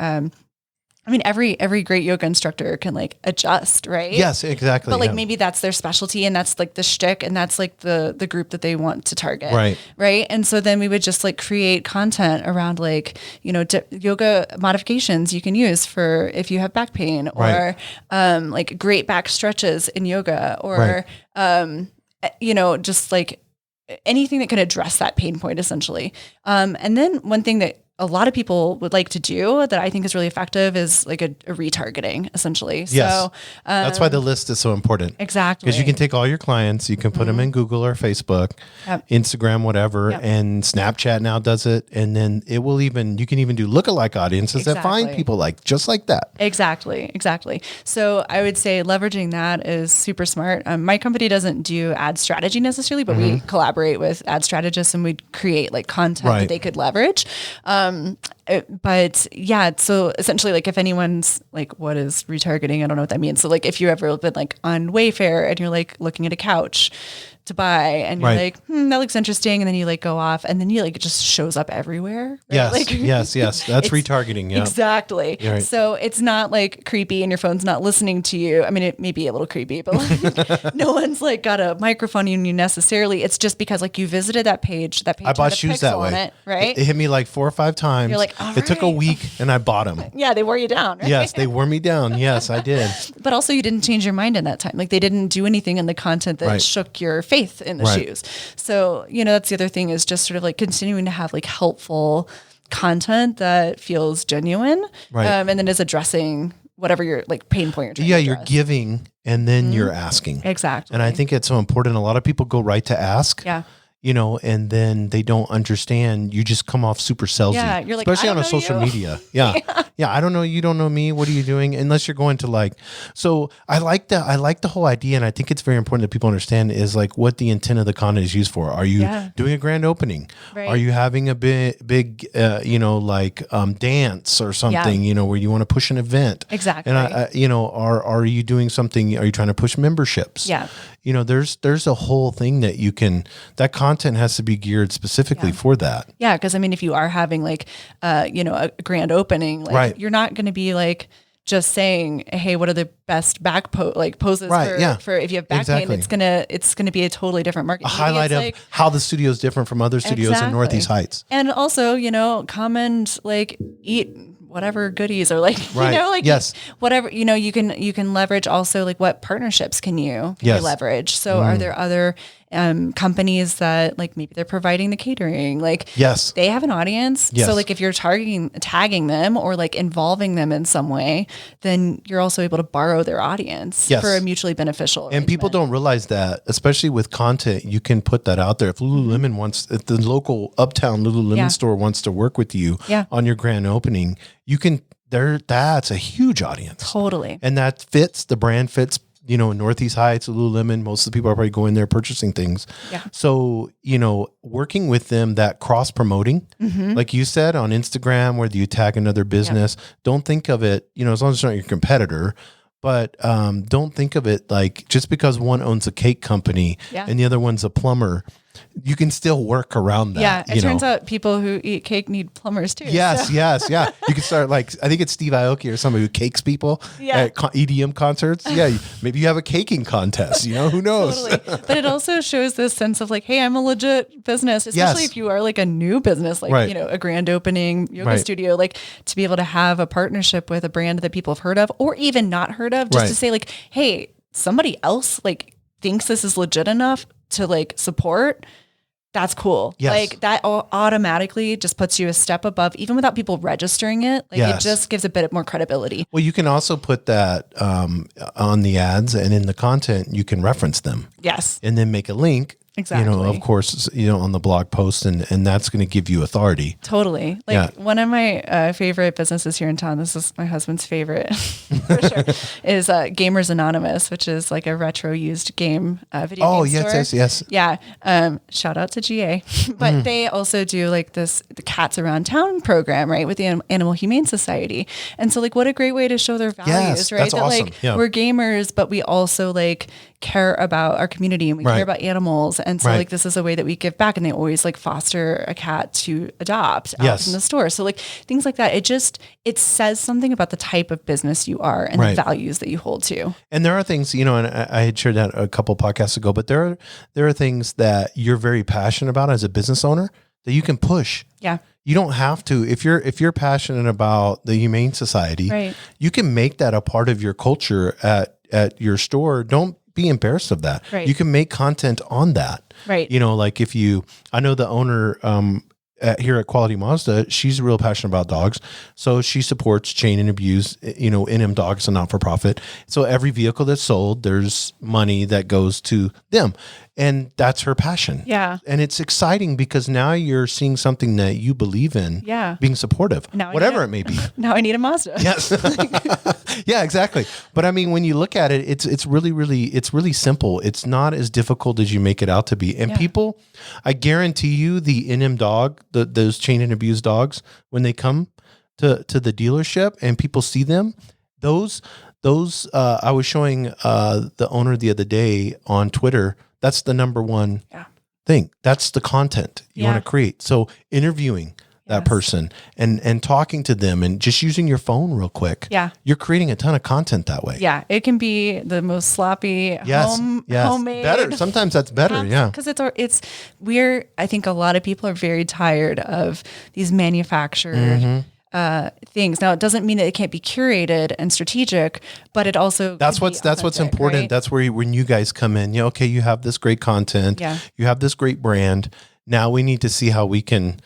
every great yoga instructor can like adjust, right? Yes, exactly. But like maybe that's their specialty and that's like the shtick and that's like the group that they want to target. Right. Right. And so then we would just like create content around like, yoga modifications you can use for if you have back pain or like great back stretches in yoga or, just like anything that can address that pain point essentially. And then one thing that a lot of people would like to do that I think is really effective is like a retargeting essentially. Yes. So that's why the list is so important. Exactly. Because you can take all your clients, you can put them in Google or Facebook, Instagram, whatever, and Snapchat now does it. And then you can even do lookalike audiences that find people just like that. Exactly. So I would say leveraging that is super smart. My company doesn't do ad strategy necessarily, but we collaborate with ad strategists and we create like content that they could leverage. But yeah, so essentially like if anyone's like, what is retargeting? I don't know what that means. So like if you've ever been like on Wayfair and you're like looking at a couch to buy and you're like, that looks interesting. And then you like go off and then you like, it just shows up everywhere. Right? Yes. Like, yes. That's retargeting. Yeah. Exactly. Right. So it's not like creepy and your phone's not listening to you. I mean, it may be a little creepy, but like, no one's like got a microphone on you necessarily. It's just because like you visited that page I bought shoes that way. Right. It hit me like 4 or 5 times. You're like, it took a week and I bought them. Yeah. They wore you down. Right? Yes. They wore me down. Yes, I did. But also you didn't change your mind in that time. Like they didn't do anything in the content that shook your faith in the shoes. So, that's the other thing is just sort of like continuing to have like helpful content that feels genuine. Right. And then is addressing whatever your like pain point you're trying to address. You're giving and then you're asking. Exactly. And I think it's so important. A lot of people go right to ask. Yeah. And then they don't understand. You just come off super salesy. Yeah, you're like, especially I on don't a social know you. media. Yeah. Yeah. I don't know. You don't know me. What are you doing? Unless you're going to like, so I like that. I like the whole idea. And I think it's very important that people understand is like what the intent of the content is used for. Are you doing a grand opening? Right. Are you having a big dance or something, where you want to push an event? Exactly. And are you doing something? Are you trying to push memberships? Yeah. There's a whole thing that content has to be geared specifically for that. Yeah. Cause I mean, if you are having like, a grand opening, like you're not going to be like just saying, hey, what are the best back poses for if you have back pain, it's going to be a totally different market. A highlight of like, how the studio is different from other studios in Northeast Heights. And also, come and like eat whatever goodies or like, whatever, you can leverage also like what partnerships can you leverage? So are there other companies that like maybe they're providing the catering, like they have an audience. So like if you're tagging them or like involving them in some way, then you're also able to borrow their audience for a mutually beneficial arrangement. And people don't realize that, especially with content, you can put that out there. If if the local uptown Lululemon store wants to work with you on your grand opening, you can, that's a huge audience. Totally. And that fits, the brand fits Northeast Heights, Lululemon, most of the people are probably going there purchasing things. Yeah. So, working with them, that cross promoting, like you said, on Instagram, where you tag another business, don't think of it, as long as it's not your competitor, but don't think of it like just because one owns a cake company and the other one's a plumber, you can still work around that. Yeah, it turns out people who eat cake need plumbers too. Yes, yeah. You can start I think it's Steve Aoki or somebody who cakes people at EDM concerts. Yeah, maybe you have a caking contest. Who knows? Totally. But it also shows this sense of hey, I'm a legit business, especially if you are a new business, a grand opening yoga studio, to be able to have a partnership with a brand that people have heard of or even not heard of, just to say hey, somebody else thinks this is legit enough to support. That's cool. Yes. That automatically just puts you a step above, even without people registering it. It just gives a bit more credibility. Well, you can also put that on the ads, and in the content, you can reference them. Yes. And then make a link. Exactly. Of course, on the blog post, and that's going to give you authority. Totally. One of my favorite businesses here in town, this is my husband's favorite for sure, is Gamers Anonymous, which is a retro used game video game store. Yes. Yeah. Shout out to GA. But they also do the Cats Around Town program, right, with the Animal Humane Society. And so what a great way to show their values, right? That's awesome. We're gamers, but we also care about our community and we care about animals. And so this is a way that we give back, and they always foster a cat to adopt out in the store. So things like that. It says something about the type of business you are and the values that you hold to. And there are things, and I had shared that a couple podcasts ago, but there are things that you're very passionate about as a business owner that you can push. Yeah. You don't have to, if you're passionate about the Humane Society, you can make that a part of your culture at your store. Don't be embarrassed of that. Right. You can make content on that. Right. I know the owner here at Quality Mazda, she's real passionate about dogs. So she supports Chain and Abuse, NM Dogs, a not-for-profit. So every vehicle that's sold, there's money that goes to them. And that's her passion. Yeah. And it's exciting because now you're seeing something that you believe in being supportive, whatever it may be. Now I need a Mazda. Yes. Yeah, exactly. But I mean, when you look at it, it's really simple. It's not as difficult as you make it out to be. And people, I guarantee you, the NM dog, those Chain and Abuse dogs, when they come to the dealership and people see them, those I was showing the owner the other day on Twitter. That's the number one thing. That's the content you want to create. So interviewing that person and talking to them and just using your phone real quick. Yeah. You're creating a ton of content that way. Yeah. It can be the most sloppy homemade. Better. Sometimes that's better. Yeah. Because I think a lot of people are very tired of these manufactured things. Now, it doesn't mean that it can't be curated and strategic, but it also that's what's important. Right? That's where when you guys come in, okay, you have this great content, you have this great brand. Now we need to see how we can.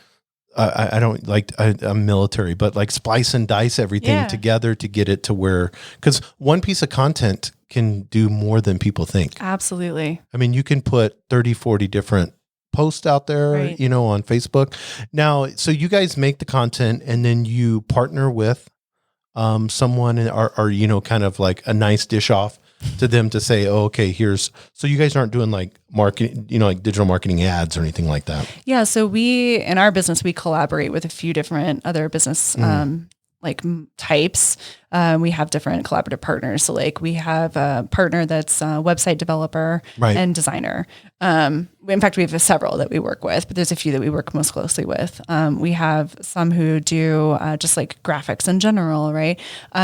I'm military, but splice and dice everything together to get it to where, because one piece of content can do more than people think. Absolutely. I mean, you can put 30, 40 different post out there, on Facebook. Now, so you guys make the content and then you partner with someone or kind of a nice dish off to them to say, oh, okay, so you guys aren't doing marketing, digital marketing ads or anything like that. Yeah. So in our business, we collaborate with a few different other business types. We have different collaborative partners. So we have a partner that's a website developer and designer. In fact, we have several that we work with, but there's a few that we work most closely with. We have some who do just graphics in general, right?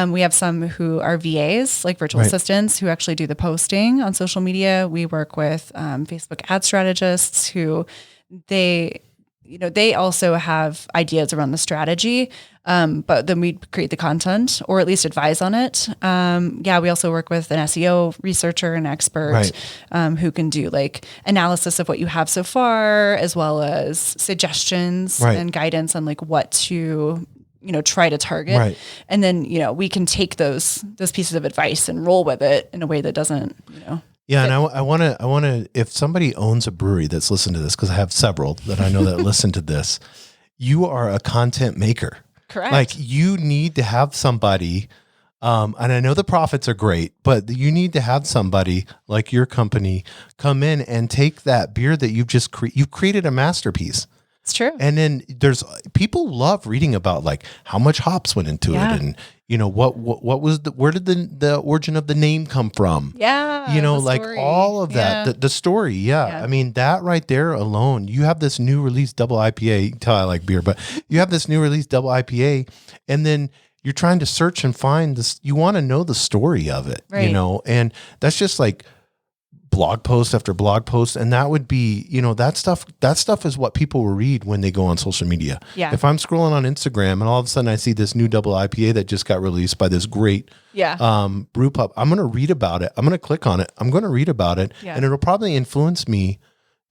We have some who are VAs, virtual assistants, who actually do the posting on social media. We work with Facebook ad strategists who they also have ideas around the strategy, but then we create the content or at least advise on it. We also work with an SEO researcher and expert who can do analysis of what you have so far, as well as suggestions and guidance on what to try to target. Right. And then, we can take those pieces of advice and roll with it in a way that doesn't, Yeah, and I want to, if somebody owns a brewery that's listened to this, because I have several that I know that listen to this, you are a content maker. Correct. You need to have somebody And I know the profits are great, but you need to have somebody like your company come in and take that beer that you've just you've created a masterpiece. It's true. And then there's people love reading about like how much hops went into it, and what was where did the origin of the name come from? Yeah, like all of that, the story. Yeah. I mean, that right there alone. You have this new release double IPA. You can tell I like beer, but you have this new release double IPA, and then you're trying to search and find this. You want to know the story of it, right. and that's just like blog post after blog post. And that would be, that stuff is what people will read when they go on social media. Yeah. If I'm scrolling on Instagram and all of a sudden I see this new double IPA that just got released by this great brew pub, I'm going to read about it. I'm going to click on it. I'm going to read about it, and it'll probably influence me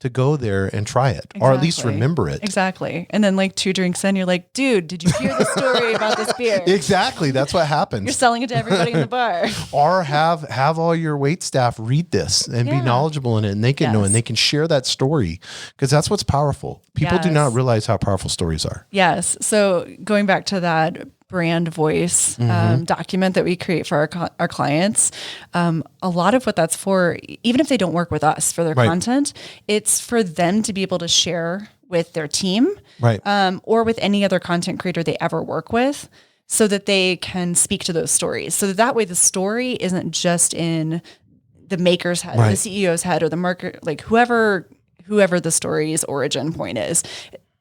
to go there and try it, or at least remember it. Exactly. And then like 2 drinks in, you're like, dude, did you hear the story about this beer? Exactly. That's what happens. You're selling it to everybody in the bar. Or have all your wait staff read this and be knowledgeable in it, and they can know, and they can share that story, because that's what's powerful. People do not realize how powerful stories are. Yes. So going back to that brand voice document that we create for our clients, a lot of what that's for, even if they don't work with us for their content, it's for them to be able to share with their team, or with any other content creator they ever work with, so that they can speak to those stories. So that way the story isn't just in the maker's head, or the CEO's head, or the market, like whoever the story's origin point is.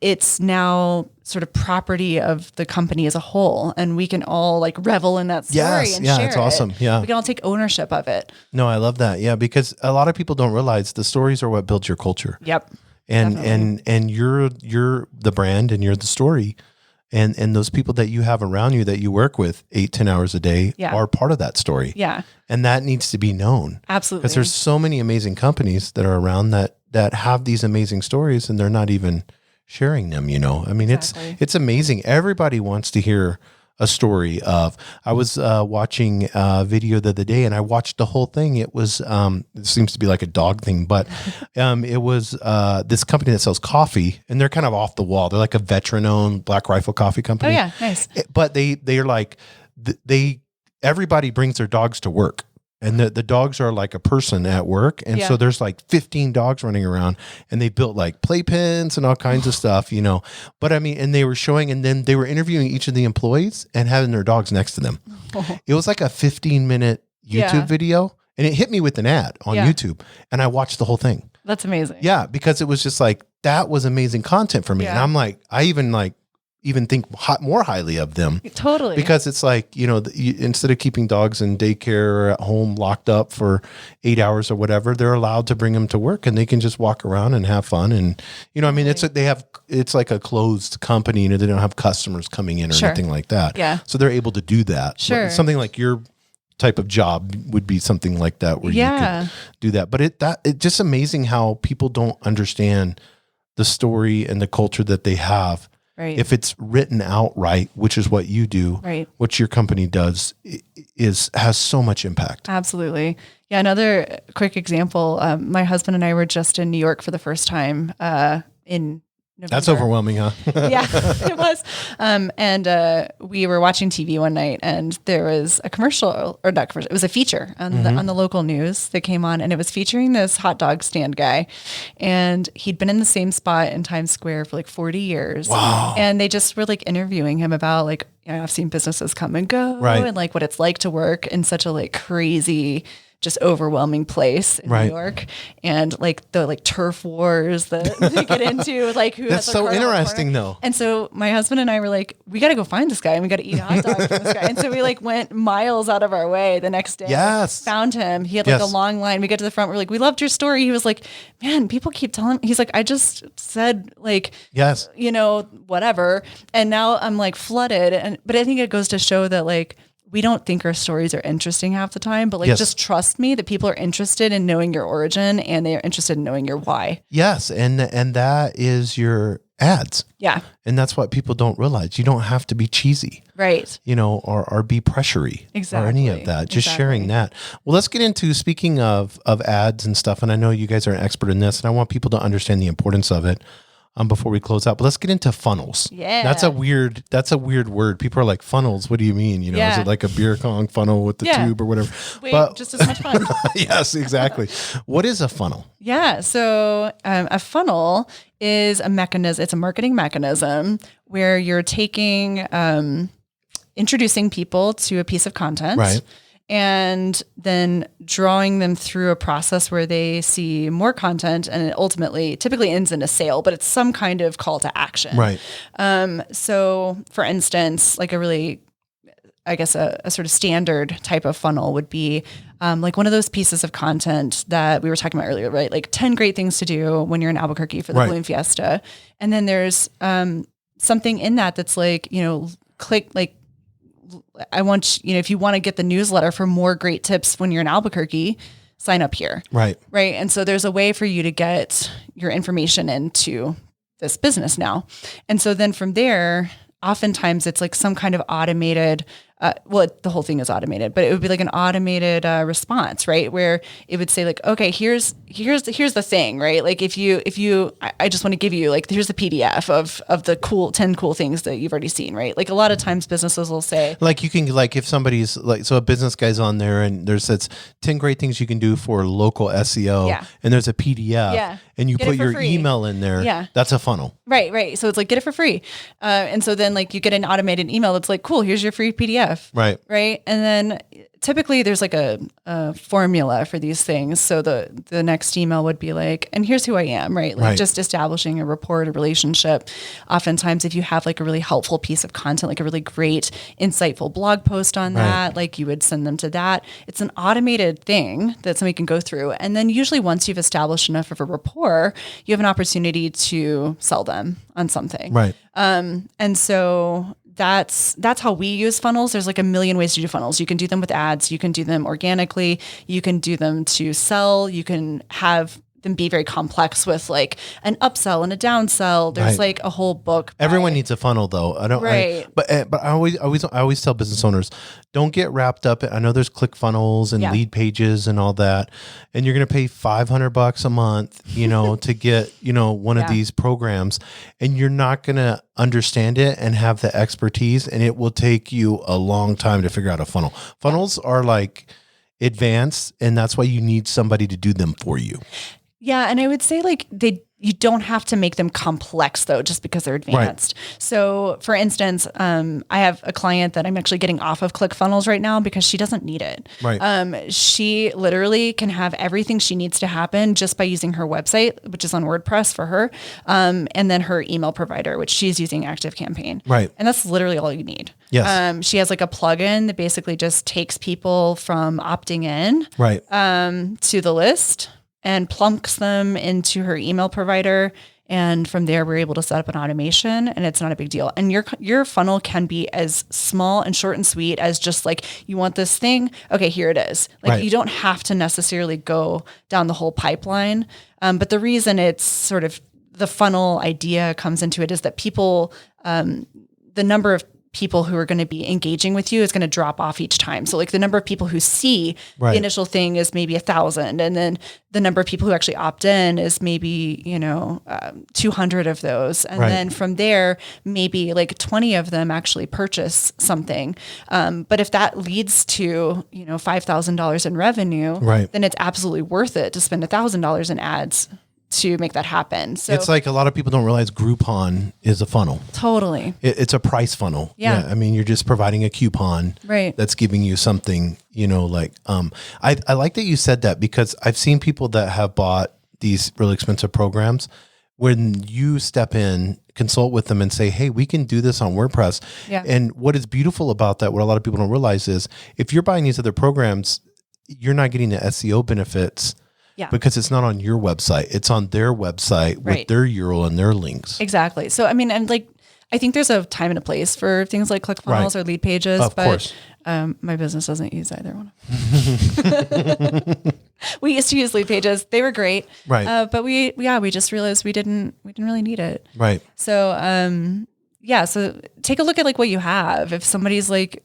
It's now sort of property of the company as a whole, and we can all like revel in that story and share it's awesome. it. Yeah. We can all take ownership of it. No, I love that. Yeah. Because a lot of people don't realize the stories are what builds your culture. Yep. And you're the brand, and you're the story. And those people that you have around you that you work with 8-10 hours a day are part of that story. Yeah. And that needs to be known. Absolutely. Because there's so many amazing companies that are around that have these amazing stories, and they're not even sharing them, I mean, it's amazing. Everybody wants to hear a story of. I was watching a video the other day, and I watched the whole thing. It was it seems to be like a dog thing, but it was this company that sells coffee, and they're kind of off the wall. They're like a veteran-owned Black Rifle coffee company. Oh yeah, nice. But they're like everybody brings their dogs to work. And the dogs are like a person at work. And so there's like 15 dogs running around, and they built like playpens and all kinds of stuff, But I mean, and they were showing, and then they were interviewing each of the employees and having their dogs next to them. It was like a 15-minute YouTube video, and it hit me with an ad on YouTube, and I watched the whole thing. That's amazing. Yeah, because it was just like, that was amazing content for me. And I'm like, I even think more highly of them. Totally. Because it's like, instead of keeping dogs in daycare or at home locked up for 8 hours or whatever, they're allowed to bring them to work, and they can just walk around and have fun. And, I mean, it's like a closed company, they don't have customers coming in or anything like that. Yeah. So they're able to do that. Sure. Something like your type of job would be something like that, where you could do that. But it's just amazing how people don't understand the story and the culture that they have. Right. If it's written out right, which is what you do, what your company does, has so much impact. Absolutely. Yeah. Another quick example. My husband and I were just in New York for the first time in November. That's overwhelming, huh? Yeah, it was. And we were watching TV one night, and there was a commercial, or not commercial, it was a feature on the local news that came on, and it was featuring this hot dog stand guy. And he'd been in the same spot in Times Square for like 40 years. Wow. And they just were like interviewing him about like, I've seen businesses come and go, and like what it's like to work in such a like crazy, just overwhelming place in New York, and like the like turf wars that they get into, like who. That's so interesting, though. And so my husband and I were like, we got to go find this guy, and we got to eat a hot dog from this guy. And so we like went miles out of our way the next day. Yes, found him. He had like a long line. We get to the front. We're like, we loved your story. He was like, man, people keep telling. He's like, I just said like, whatever, and now I'm like flooded. But I think it goes to show that like, we don't think our stories are interesting half the time, but like, just trust me that people are interested in knowing your origin, and they are interested in knowing your why. Yes. And that is your ads. Yeah. And that's what people don't realize. You don't have to be cheesy. Right. Or be pressury. Exactly. Or any of that. Just sharing that. Well, let's get into, speaking of ads and stuff. And I know you guys are an expert in this, and I want people to understand the importance of it. before we close out. But let's get into funnels. Yeah. That's a weird word. People are like, funnels, what do you mean? Is it like a beer Kong funnel with the tube or whatever? Wait, just as much fun. Yes, exactly. What is a funnel? Yeah. So a funnel is a mechanism. It's a marketing mechanism where you're taking, introducing people to a piece of content. Right. And then drawing them through a process where they see more content, and it ultimately typically ends in a sale, but it's some kind of call to action. Right. So for instance, like a sort of standard type of funnel would be like one of those pieces of content that we were talking about earlier, right? Like 10 great things to do when you're in Albuquerque for the Balloon Fiesta. And then there's something in that's like, click, like, I want, if you want to get the newsletter for more great tips when you're in Albuquerque, sign up here. Right. Right. And so there's a way for you to get your information into this business now. And so then from there, oftentimes it's like some kind of automated, the whole thing is automated, but it would be like an automated response, right? Where it would say like, okay, here's the thing, right? Like if you, I just want to give you like, here's the PDF of the 10 cool things that you've already seen, right? Like a lot of times businesses will say like, you can, like, if somebody's like, so a business guy's on there and it's 10 great things you can do for local SEO, and there's a PDF and you put your email in there. Yeah. That's a funnel. Right. So it's like, get it for free. And so then like you get an automated email that's like, cool, here's your free PDF. Right. And then typically there's like a formula for these things. So the next email would be like, and here's who I am, right? Like just establishing a rapport, a relationship. Oftentimes if you have like a really helpful piece of content, like a really great, insightful blog post on that, like you would send them to that. It's an automated thing that somebody can go through. And then usually once you've established enough of a rapport, you have an opportunity to sell them on something. Right. And so that's how we use funnels. There's like a million ways to do funnels. You can do them with ads. You can do them organically. You can do them to sell. You can have them be very complex with like an upsell and a downsell. There's like a whole book. Everyone needs a funnel though. But I always tell business owners, don't get wrapped up. I know there's ClickFunnels and lead pages and all that, and you're going to pay $500 a month, to get, one of these programs, and you're not going to understand it and have the expertise, and it will take you a long time to figure out a funnel. Funnels are like advanced, and that's why you need somebody to do them for you. Yeah. And I would say like you don't have to make them complex though, just because they're advanced. Right. So for instance, I have a client that I'm actually getting off of ClickFunnels right now because she doesn't need it. Right. She literally can have everything she needs to happen just by using her website, which is on WordPress for her. And then her email provider, which she's using ActiveCampaign. Right. And that's literally all you need. Yes. She has like a plugin that basically just takes people from opting in to the list and plunks them into her email provider. And from there, we're able to set up an automation, and it's not a big deal. And your funnel can be as small and short and sweet as just like, you want this thing? Okay, here it is. Like you don't have to necessarily go down the whole pipeline. But the reason it's sort of the funnel idea comes into it is that people, the number of people who are going to be engaging with you is going to drop off each time. So like the number of people who see the initial thing is maybe 1,000. And then the number of people who actually opt in is maybe, 200 of those. And then from there, maybe like 20 of them actually purchase something. But if that leads to, $5,000 in revenue, then it's absolutely worth it to spend $1,000 in ads to make that happen. So it's like a lot of people don't realize Groupon is a funnel. Totally. It's a price funnel. Yeah. I mean, you're just providing a coupon that's giving you something, I like that you said that, because I've seen people that have bought these really expensive programs. When you step in, consult with them and say, hey, we can do this on WordPress. Yeah. And what is beautiful about that, what a lot of people don't realize is if you're buying these other programs, you're not getting the SEO benefits. Yeah. Because it's not on your website. It's on their website with their URL and their links. Exactly. So, I mean, and like, I think there's a time and a place for things like ClickFunnels or lead pages. Of course. My business doesn't use either one. We used to use lead pages. They were great. Right. But we just realized we didn't really need it. Right. So, so take a look at like what you have. If somebody's like,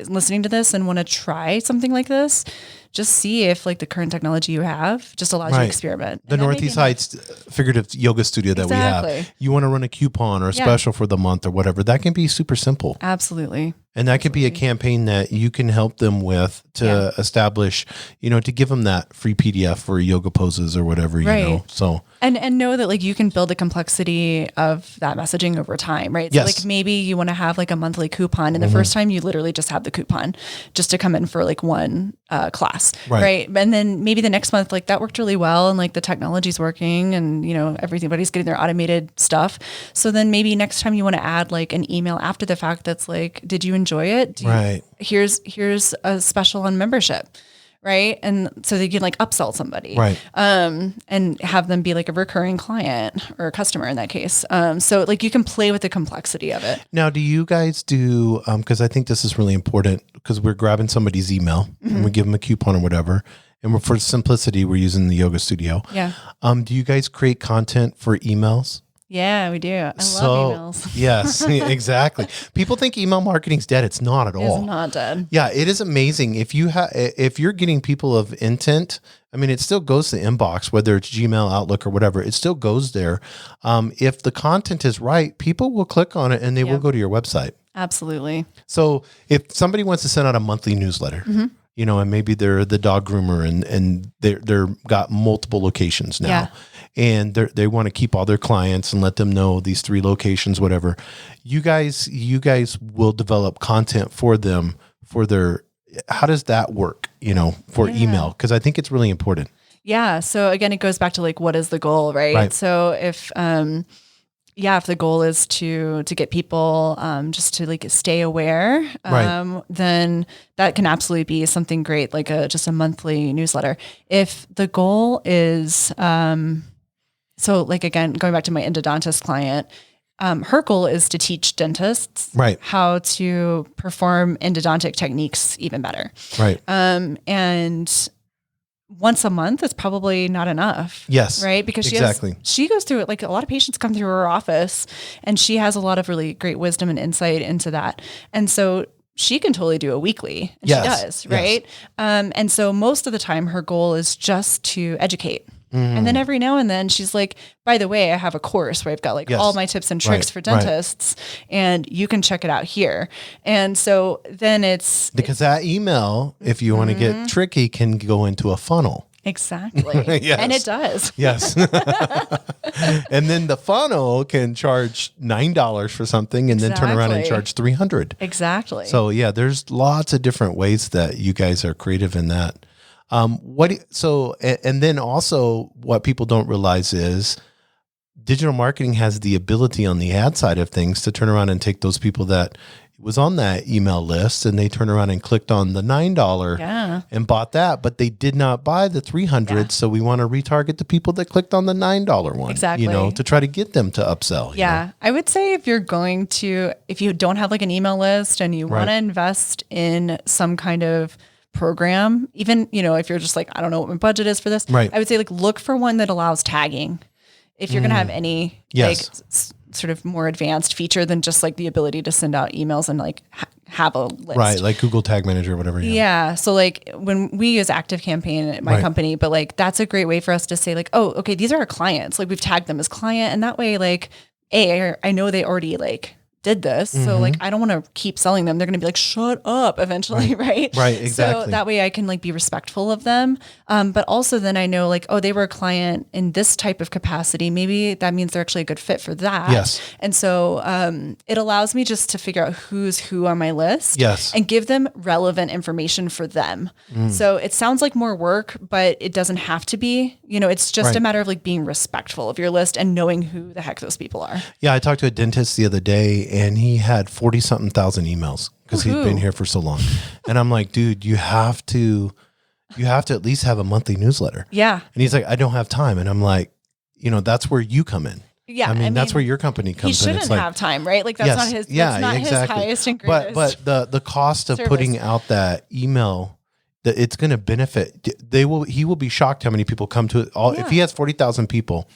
listening to this and want to try something like this, just see if like the current technology you have just allows you to experiment. The Northeast Heights figurative yoga studio that we have, you want to run a coupon or a special for the month or whatever, that can be super simple. Absolutely. And that could be a campaign that you can help them with to establish, to give them that free PDF for yoga poses or whatever, you know. So and know that like you can build the complexity of that messaging over time, right? So like maybe you want to have like a monthly coupon, and the first time you literally just have the coupon just to come in for like one class, right? And then maybe the next month, like that worked really well, and like the technology's working, and everybody's getting their automated stuff. So then maybe next time you want to add like an email after the fact that's like, did you enjoy it? Here's a special on membership, right? And so they can like upsell somebody, right? And have them be like a recurring client or a customer in that case. So like you can play with the complexity of it. Now, do you guys do? Because I think this is really important, because we're grabbing somebody's email and we give them a coupon or whatever. And for simplicity, we're using the yoga studio. Yeah. Do you guys create content for emails? Yeah, we do. I love emails. Yes, exactly. People think email marketing's dead. It's not at all. It's not dead. Yeah, it is amazing. If you're getting people of intent, I mean, it still goes to the inbox, whether it's Gmail, Outlook, or whatever. It still goes there. If the content is right, people will click on it and they will go to your website. Absolutely. So if somebody wants to send out a monthly newsletter, and maybe they're the dog groomer and they're got multiple locations now, and they want to keep all their clients and let them know these 3 locations, whatever. You guys will develop content for them for their. How does that work? For email, because I think it's really important. Yeah. So again, it goes back to like, what is the goal, right? So if the goal is to get people just to like stay aware, then that can absolutely be something great, like just a monthly newsletter. If the goal is, so like, again, going back to my endodontist client, her goal is to teach dentists how to perform endodontic techniques even better. Right. And once a month is probably not enough. Yes. Right. Because she goes through it. Like a lot of patients come through her office and she has a lot of really great wisdom and insight into that. And so she can totally do a weekly, and she does. Right. And so most of the time her goal is just to educate. And then every now and then she's like, by the way, I have a course where I've got like all my tips and tricks for dentists and you can check it out here. And so then it's because that email, if you want to get tricky, can go into a funnel. Exactly. And it does. Yes. And then the funnel can charge $9 for something and then turn around and charge $300. Exactly. So there's lots of different ways that you guys are creative in that. And then also what people don't realize is digital marketing has the ability on the ad side of things to turn around and take those people that was on that email list and they turn around and clicked on the $9 and bought that, but they did not buy the $300. Yeah. So we want to retarget the people that clicked on the $9 one, to try to get them to upsell. Yeah. I would say if you don't have like an email list and you want to invest in some kind of program, even, if you're just like, I don't know what my budget is for this. Right. I would say like, look for one that allows tagging. If you're going to have any sort of more advanced feature than just like the ability to send out emails and like have a list. Right. Like Google Tag Manager or whatever. Yeah. So like when we use ActiveCampaign at my company, but like, that's a great way for us to say like, oh, okay, these are our clients. Like we've tagged them as client. And that way, like, I know they already like did this. So like, I don't want to keep selling them. They're going to be like, shut up eventually. Right. Right. Exactly. So that way I can like be respectful of them. But also then I know like, oh, they were a client in this type of capacity. Maybe that means they're actually a good fit for that. Yes. And so it allows me just to figure out who's who on my list. Yes. And give them relevant information for them. So it sounds like more work, but it doesn't have to be, it's just a matter of like being respectful of your list and knowing who the heck those people are. Yeah. I talked to a dentist the other day and he had 40-something thousand emails because he'd been here for so long. And I'm like, dude, you have to at least have a monthly newsletter. Yeah. And he's like, I don't have time. And I'm like, that's where you come in. Yeah. I mean that's where your company comes in. He shouldn't have time, right? Like that's not his, that's not his highest and greatest. But the cost of putting out that email that it's going to benefit. He will be shocked how many people come to it. If he has 40,000 people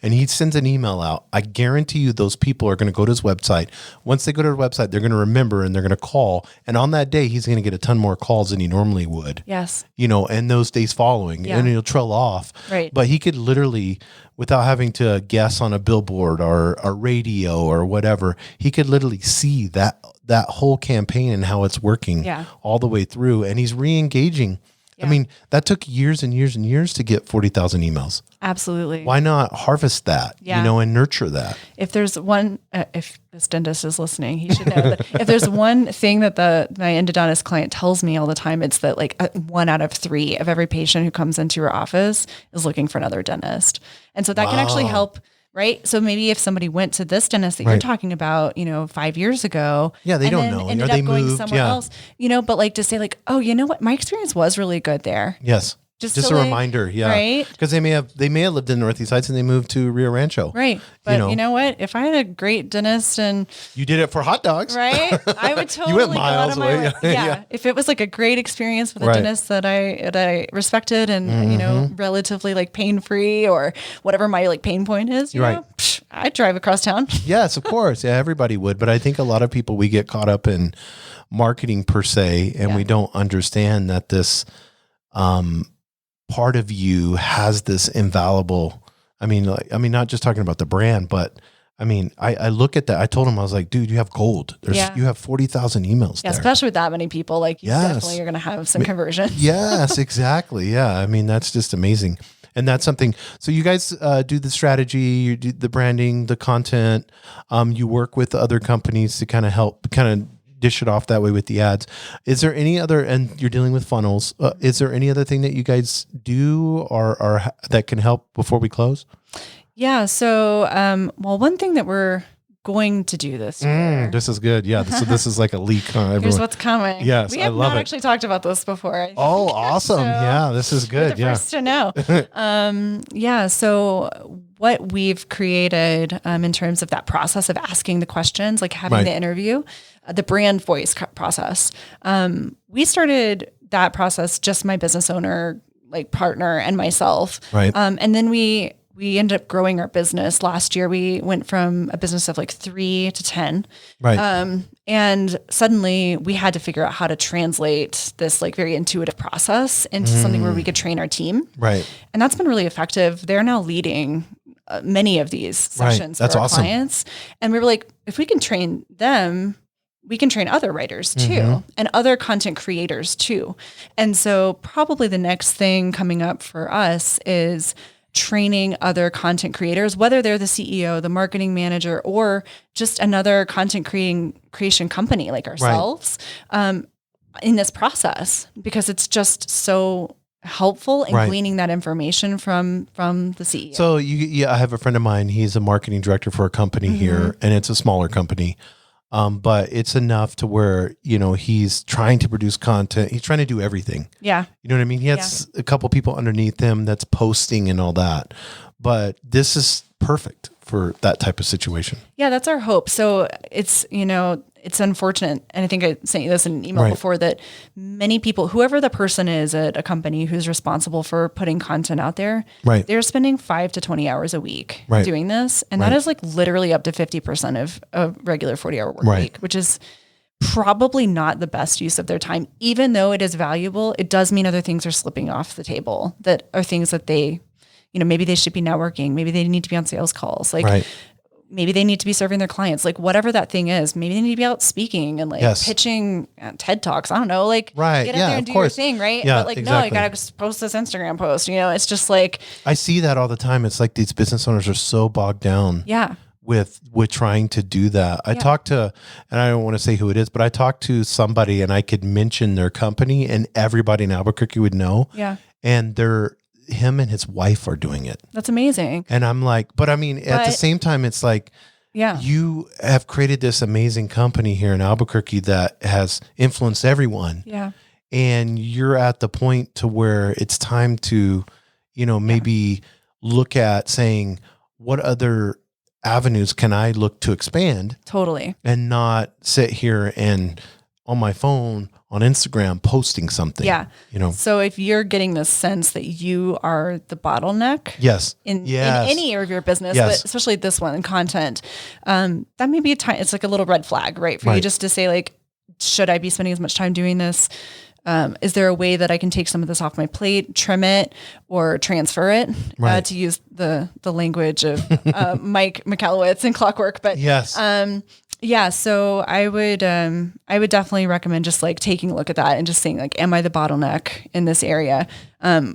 and he sends an email out, I guarantee you those people are going to go to his website. Once they go to the website, they're going to remember and they're going to call. And on that day, he's going to get a ton more calls than he normally would. Yes. And those days following, and he'll trail off. Right. But he could literally, without having to guess on a billboard or a radio or whatever, he could literally see that whole campaign and how it's working all the way through. And he's re-engaging. Yeah. I mean, that took years and years and years to get 40,000 emails. Absolutely. Why not harvest that, and nurture that? If there's one, if this dentist is listening, he should know that if there's one thing that my endodontist client tells me all the time, it's that like 1 out of 3 of every patient who comes into your office is looking for another dentist. And so that can actually help. Right. So maybe if somebody went to this dentist that you're talking about, 5 years ago. Yeah, they don't know. Ended or they up going moved, somewhere else, but like to say like, oh, you know what? My experience was really good there. Yes. Just a reminder. Yeah. Right. Because they may have lived in Northeast Heights and they moved to Rio Rancho. Right. But you know what? If I had a great dentist and you did it for hot dogs, right? I would totally you went miles go out of my away. way. Yeah. If it was like a great experience with a dentist that I respected and, relatively like pain-free or whatever my like pain point is, you know, I'd drive across town. Yes, of course. Yeah, everybody would. But I think a lot of people, we get caught up in marketing per se, and we don't understand that this part of you has this invaluable, not just talking about the brand, but I look at that. I told him, I was like, dude, you have gold. You have 40,000 emails there. Especially with that many people, like you definitely are going to have some conversion. Yes, exactly. Yeah. that's just amazing. And that's something. So you guys do the strategy, you do the branding, the content. You work with other companies to kind of help dish it off that way with the ads. Is there any other, and you're dealing with funnels. Is there any other thing that you guys do or that can help before we close? Yeah. So, one thing that we're going to do this year. This is good. Yeah. So this is like a leak. Here's what's coming. Yes, we have not actually talked about this before. Oh, awesome. So this is good. You're the first to know. So what we've created in terms of that process of asking the questions, like having the interview, the brand voice process. We started that process, just my business owner, like partner and myself. Right. And then we ended up growing our business. Last year, we went from a business of like 3 to 10. Right. And suddenly we had to figure out how to translate this like very intuitive process into something where we could train our team. Right. And that's been really effective. They're now leading many of these sessions for our clients. And we were like, if we can train them, we can train other writers too, and other content creators too. And so probably the next thing coming up for us is training other content creators, whether they're the CEO, the marketing manager, or just another content creation company like ourselves, in this process, because it's just so helpful in gleaning that information from the CEO. So I have a friend of mine. He's a marketing director for a company here, and it's a smaller company. But it's enough to where, he's trying to produce content. He's trying to do everything. Yeah. You know what I mean? He has a couple people underneath him that's posting and all that, but this is perfect for that type of situation. Yeah, that's our hope. So it's, it's unfortunate. And I think I sent you this in an email before, that many people, whoever the person is at a company who's responsible for putting content out there, they're spending 5 to 20 hours a week doing this. And that is like literally up to 50% of a regular 40-hour work week, which is probably not the best use of their time. Even though it is valuable, it does mean other things are slipping off the table that are things that they, maybe they should be networking. Maybe they need to be on sales calls. Maybe they need to be serving their clients, like whatever that thing is. Maybe they need to be out speaking and pitching TED Talks. I don't know, get out there and do your thing, right? Yeah, but no, you got to post this Instagram post. It's just like, I see that all the time. It's like these business owners are so bogged down. Yeah. With trying to do that. I talked to, and I don't want to say who it is, but I talked to somebody and I could mention their company and everybody in Albuquerque would know. Yeah. And him and his wife are doing it. That's amazing. And I'm like, at the same time, it's like, you have created this amazing company here in Albuquerque that has influenced everyone. Yeah. And you're at the point to where it's time to, maybe look at saying, what other avenues can I look to expand? Totally. And not sit here and on my phone on Instagram posting something. Yeah. You know. So if you're getting the sense that you are the bottleneck in any area of your business, but especially this one in content, that may be it's like a little red flag, right? For you just to say like, should I be spending as much time doing this? Is there a way that I can take some of this off my plate, trim it, or transfer it? To use the language of Mike McAllowitz and Clockwork. But so I would definitely recommend just like taking a look at that and just saying like, am I the bottleneck in this area?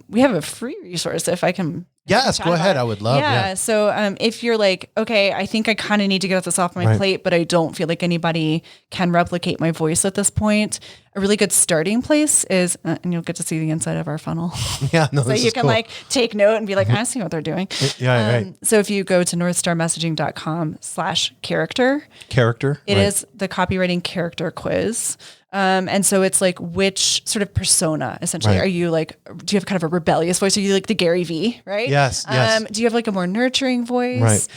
We have a free resource if I can. Yes, go ahead. I would love. Yeah. So if you're like, okay, I think I kind of need to get this off my plate, but I don't feel like anybody can replicate my voice at this point. A really good starting place is, and you'll get to see the inside of our funnel. Yeah, no, so you can like take note and be like, I see what they're doing. So if you go to northstarmessaging.com/character, it is the copywriting character quiz. And so it's like, which sort of persona essentially are you like, do you have kind of a rebellious voice? Are you like the Gary V, right? Yes. Do you have like a more nurturing voice?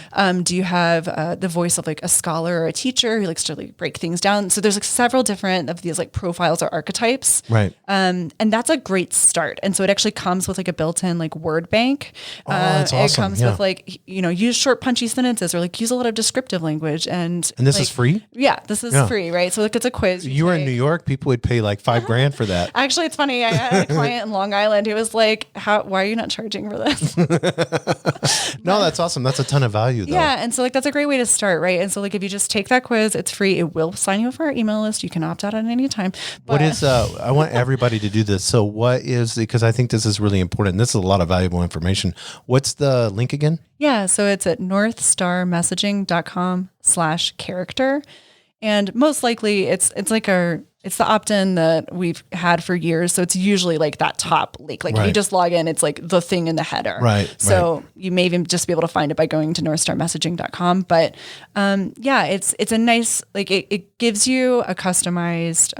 Do you have the voice of like a scholar or a teacher who likes to like break things down? So there's like several different of these like profiles or archetypes. And that's a great start. And so it actually comes with like a built-in like word bank. That's awesome. It comes with like, use short punchy sentences or like use a lot of descriptive language. And this is free? Yeah, this is free, right? So like it's a quiz. You were in New York, people would pay like $5,000 for that. Actually, it's funny. I had a client in Long Island who was like, why are you not charging for this? No, that's awesome. That's a ton of value though. Yeah. And so like, that's a great way to start. Right. And so like, if you just take that quiz, it's free. It will sign you up for our email list. You can opt out at any time. What is, I want everybody to do this. So what is, because I think this is really important. This is a lot of valuable information. What's the link again? Yeah. So it's at northstarmessaging.com/character. And most likely it's the opt-in that we've had for years. So it's usually like that top link. Like if you just log in, it's like the thing in the header. So you may even just be able to find it by going to northstarmessaging.com. But it's a nice, like it gives you a customized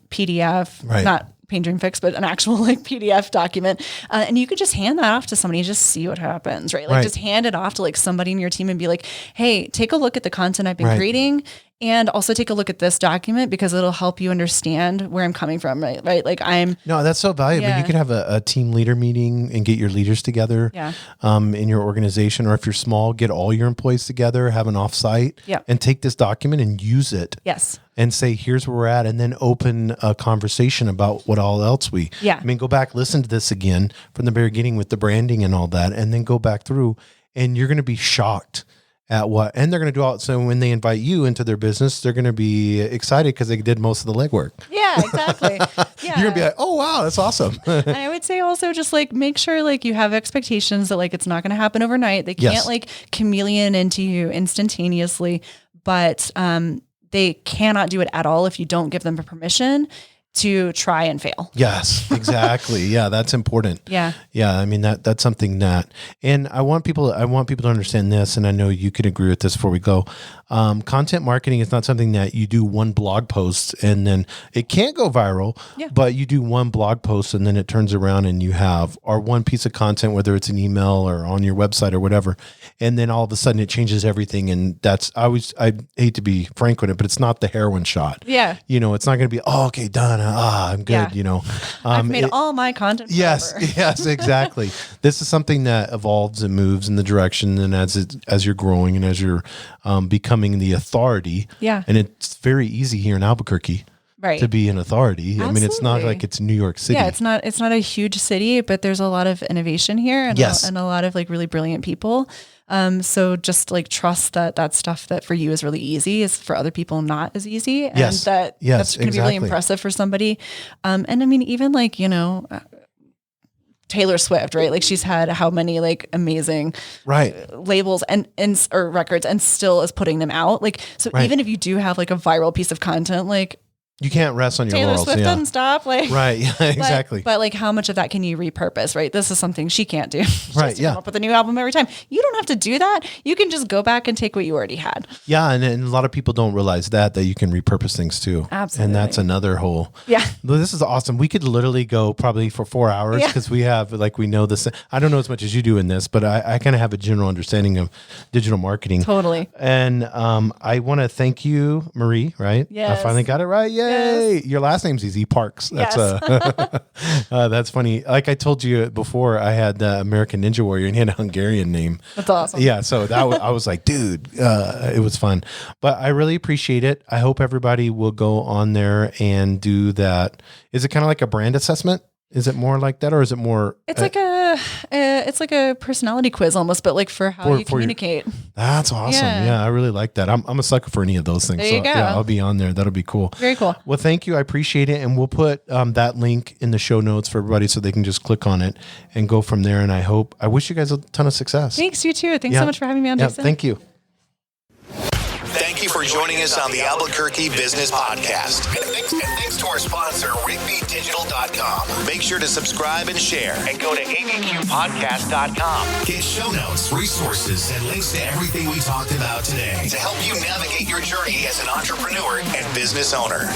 PDF, not Paint Dream Fix, but an actual like PDF document. And you could just hand that off to somebody and just see what happens, right? Like just hand it off to like somebody in your team and be like, hey, take a look at the content I've been creating. And also take a look at this document because it'll help you understand where I'm coming from, right? Like No, that's so valuable. You could have a team leader meeting and get your leaders together in your organization. Or if you're small, get all your employees together, have an offsite and take this document and use it. Yes. And say, here's where we're at. And then open a conversation about what all else I mean, go back, listen to this again from the very beginning with the branding and all that. And then go back through and you're going to be shocked at what, and they're going to do all. So when they invite you into their business, they're going to be excited because they did most of the legwork. Yeah, exactly. You're going to be like, oh, wow, that's awesome. And I would say also just like, make sure like you have expectations that like, it's not going to happen overnight. They can't like chameleon into you instantaneously, but, they cannot do it at all if you don't give them permission to try and fail. Yes, exactly. Yeah, that's important. Yeah. I mean, that's something that, and I want people to understand this, and I know you could agree with this before we go. Content marketing is not something that you do one blog post and then it can't go viral, but you do one blog post and then it turns around and you have or one piece of content, whether it's an email or on your website or whatever. And then all of a sudden it changes everything. And that's, I hate to be frank with it, but it's not the heroin shot. Yeah. It's not going to be, oh, okay, done. I'm good. I've made all my content. Yes, exactly. This is something that evolves and moves in the direction. And as you're growing and as you're becoming the authority. Yeah. And it's very easy here in Albuquerque to be an authority. Absolutely. I mean, it's not like it's New York City. Yeah, it's not a huge city, but there's a lot of innovation here and, and a lot of like really brilliant people. So just like trust that stuff that for you is really easy is for other people not as easy. And that's going to be really impressive for somebody. And I mean, even like, Taylor Swift, right? Like she's had how many like amazing labels and or records and still is putting them out. Like, so even if you do have like a viral piece of content, like You can't rest on your Taylor laurels. Swift doesn't stop. Like, right. Yeah, exactly. But like, how much of that can you repurpose, right? This is something she can't do. Right. Yeah. Come up with a new album every time. You don't have to do that. You can just go back and take what you already had. Yeah. And a lot of people don't realize that you can repurpose things too. Absolutely. And that's another whole. Yeah. Well, this is awesome. We could literally go probably for 4 hours because we have, like, we know this. I don't know as much as you do in this, but I kind of have a general understanding of digital marketing. Totally. And I want to thank you, Marie, right? Yes. I finally got it right. Yay. Yes. Your last name's easy. Parks. That's Yes. that's funny. Like I told you before, I had the American Ninja Warrior and he had a Hungarian name. That's awesome. Yeah. So that I was like, dude, it was fun. But I really appreciate it. I hope everybody will go on there and do that. Is it kind of like a brand assessment? Is it more like that, or is it more? It's like a personality quiz almost, but like for how you communicate. That's awesome. Yeah, I really like that. I'm a sucker for any of those things. There you go. Yeah, I'll be on there. That'll be cool. Very cool. Well, thank you. I appreciate it, and we'll put that link in the show notes for everybody so they can just click on it and go from there. And I wish you guys a ton of success. Thanks, you too. Thanks so much for having me on, Jason. Thank you. Thank you for joining us on the Albuquerque Business Podcast. And thanks to our sponsor, RigbyDigital.com. Make sure to subscribe and share. And go to abqpodcast.com. Get show notes, resources, and links to everything we talked about today to help you navigate your journey as an entrepreneur and business owner.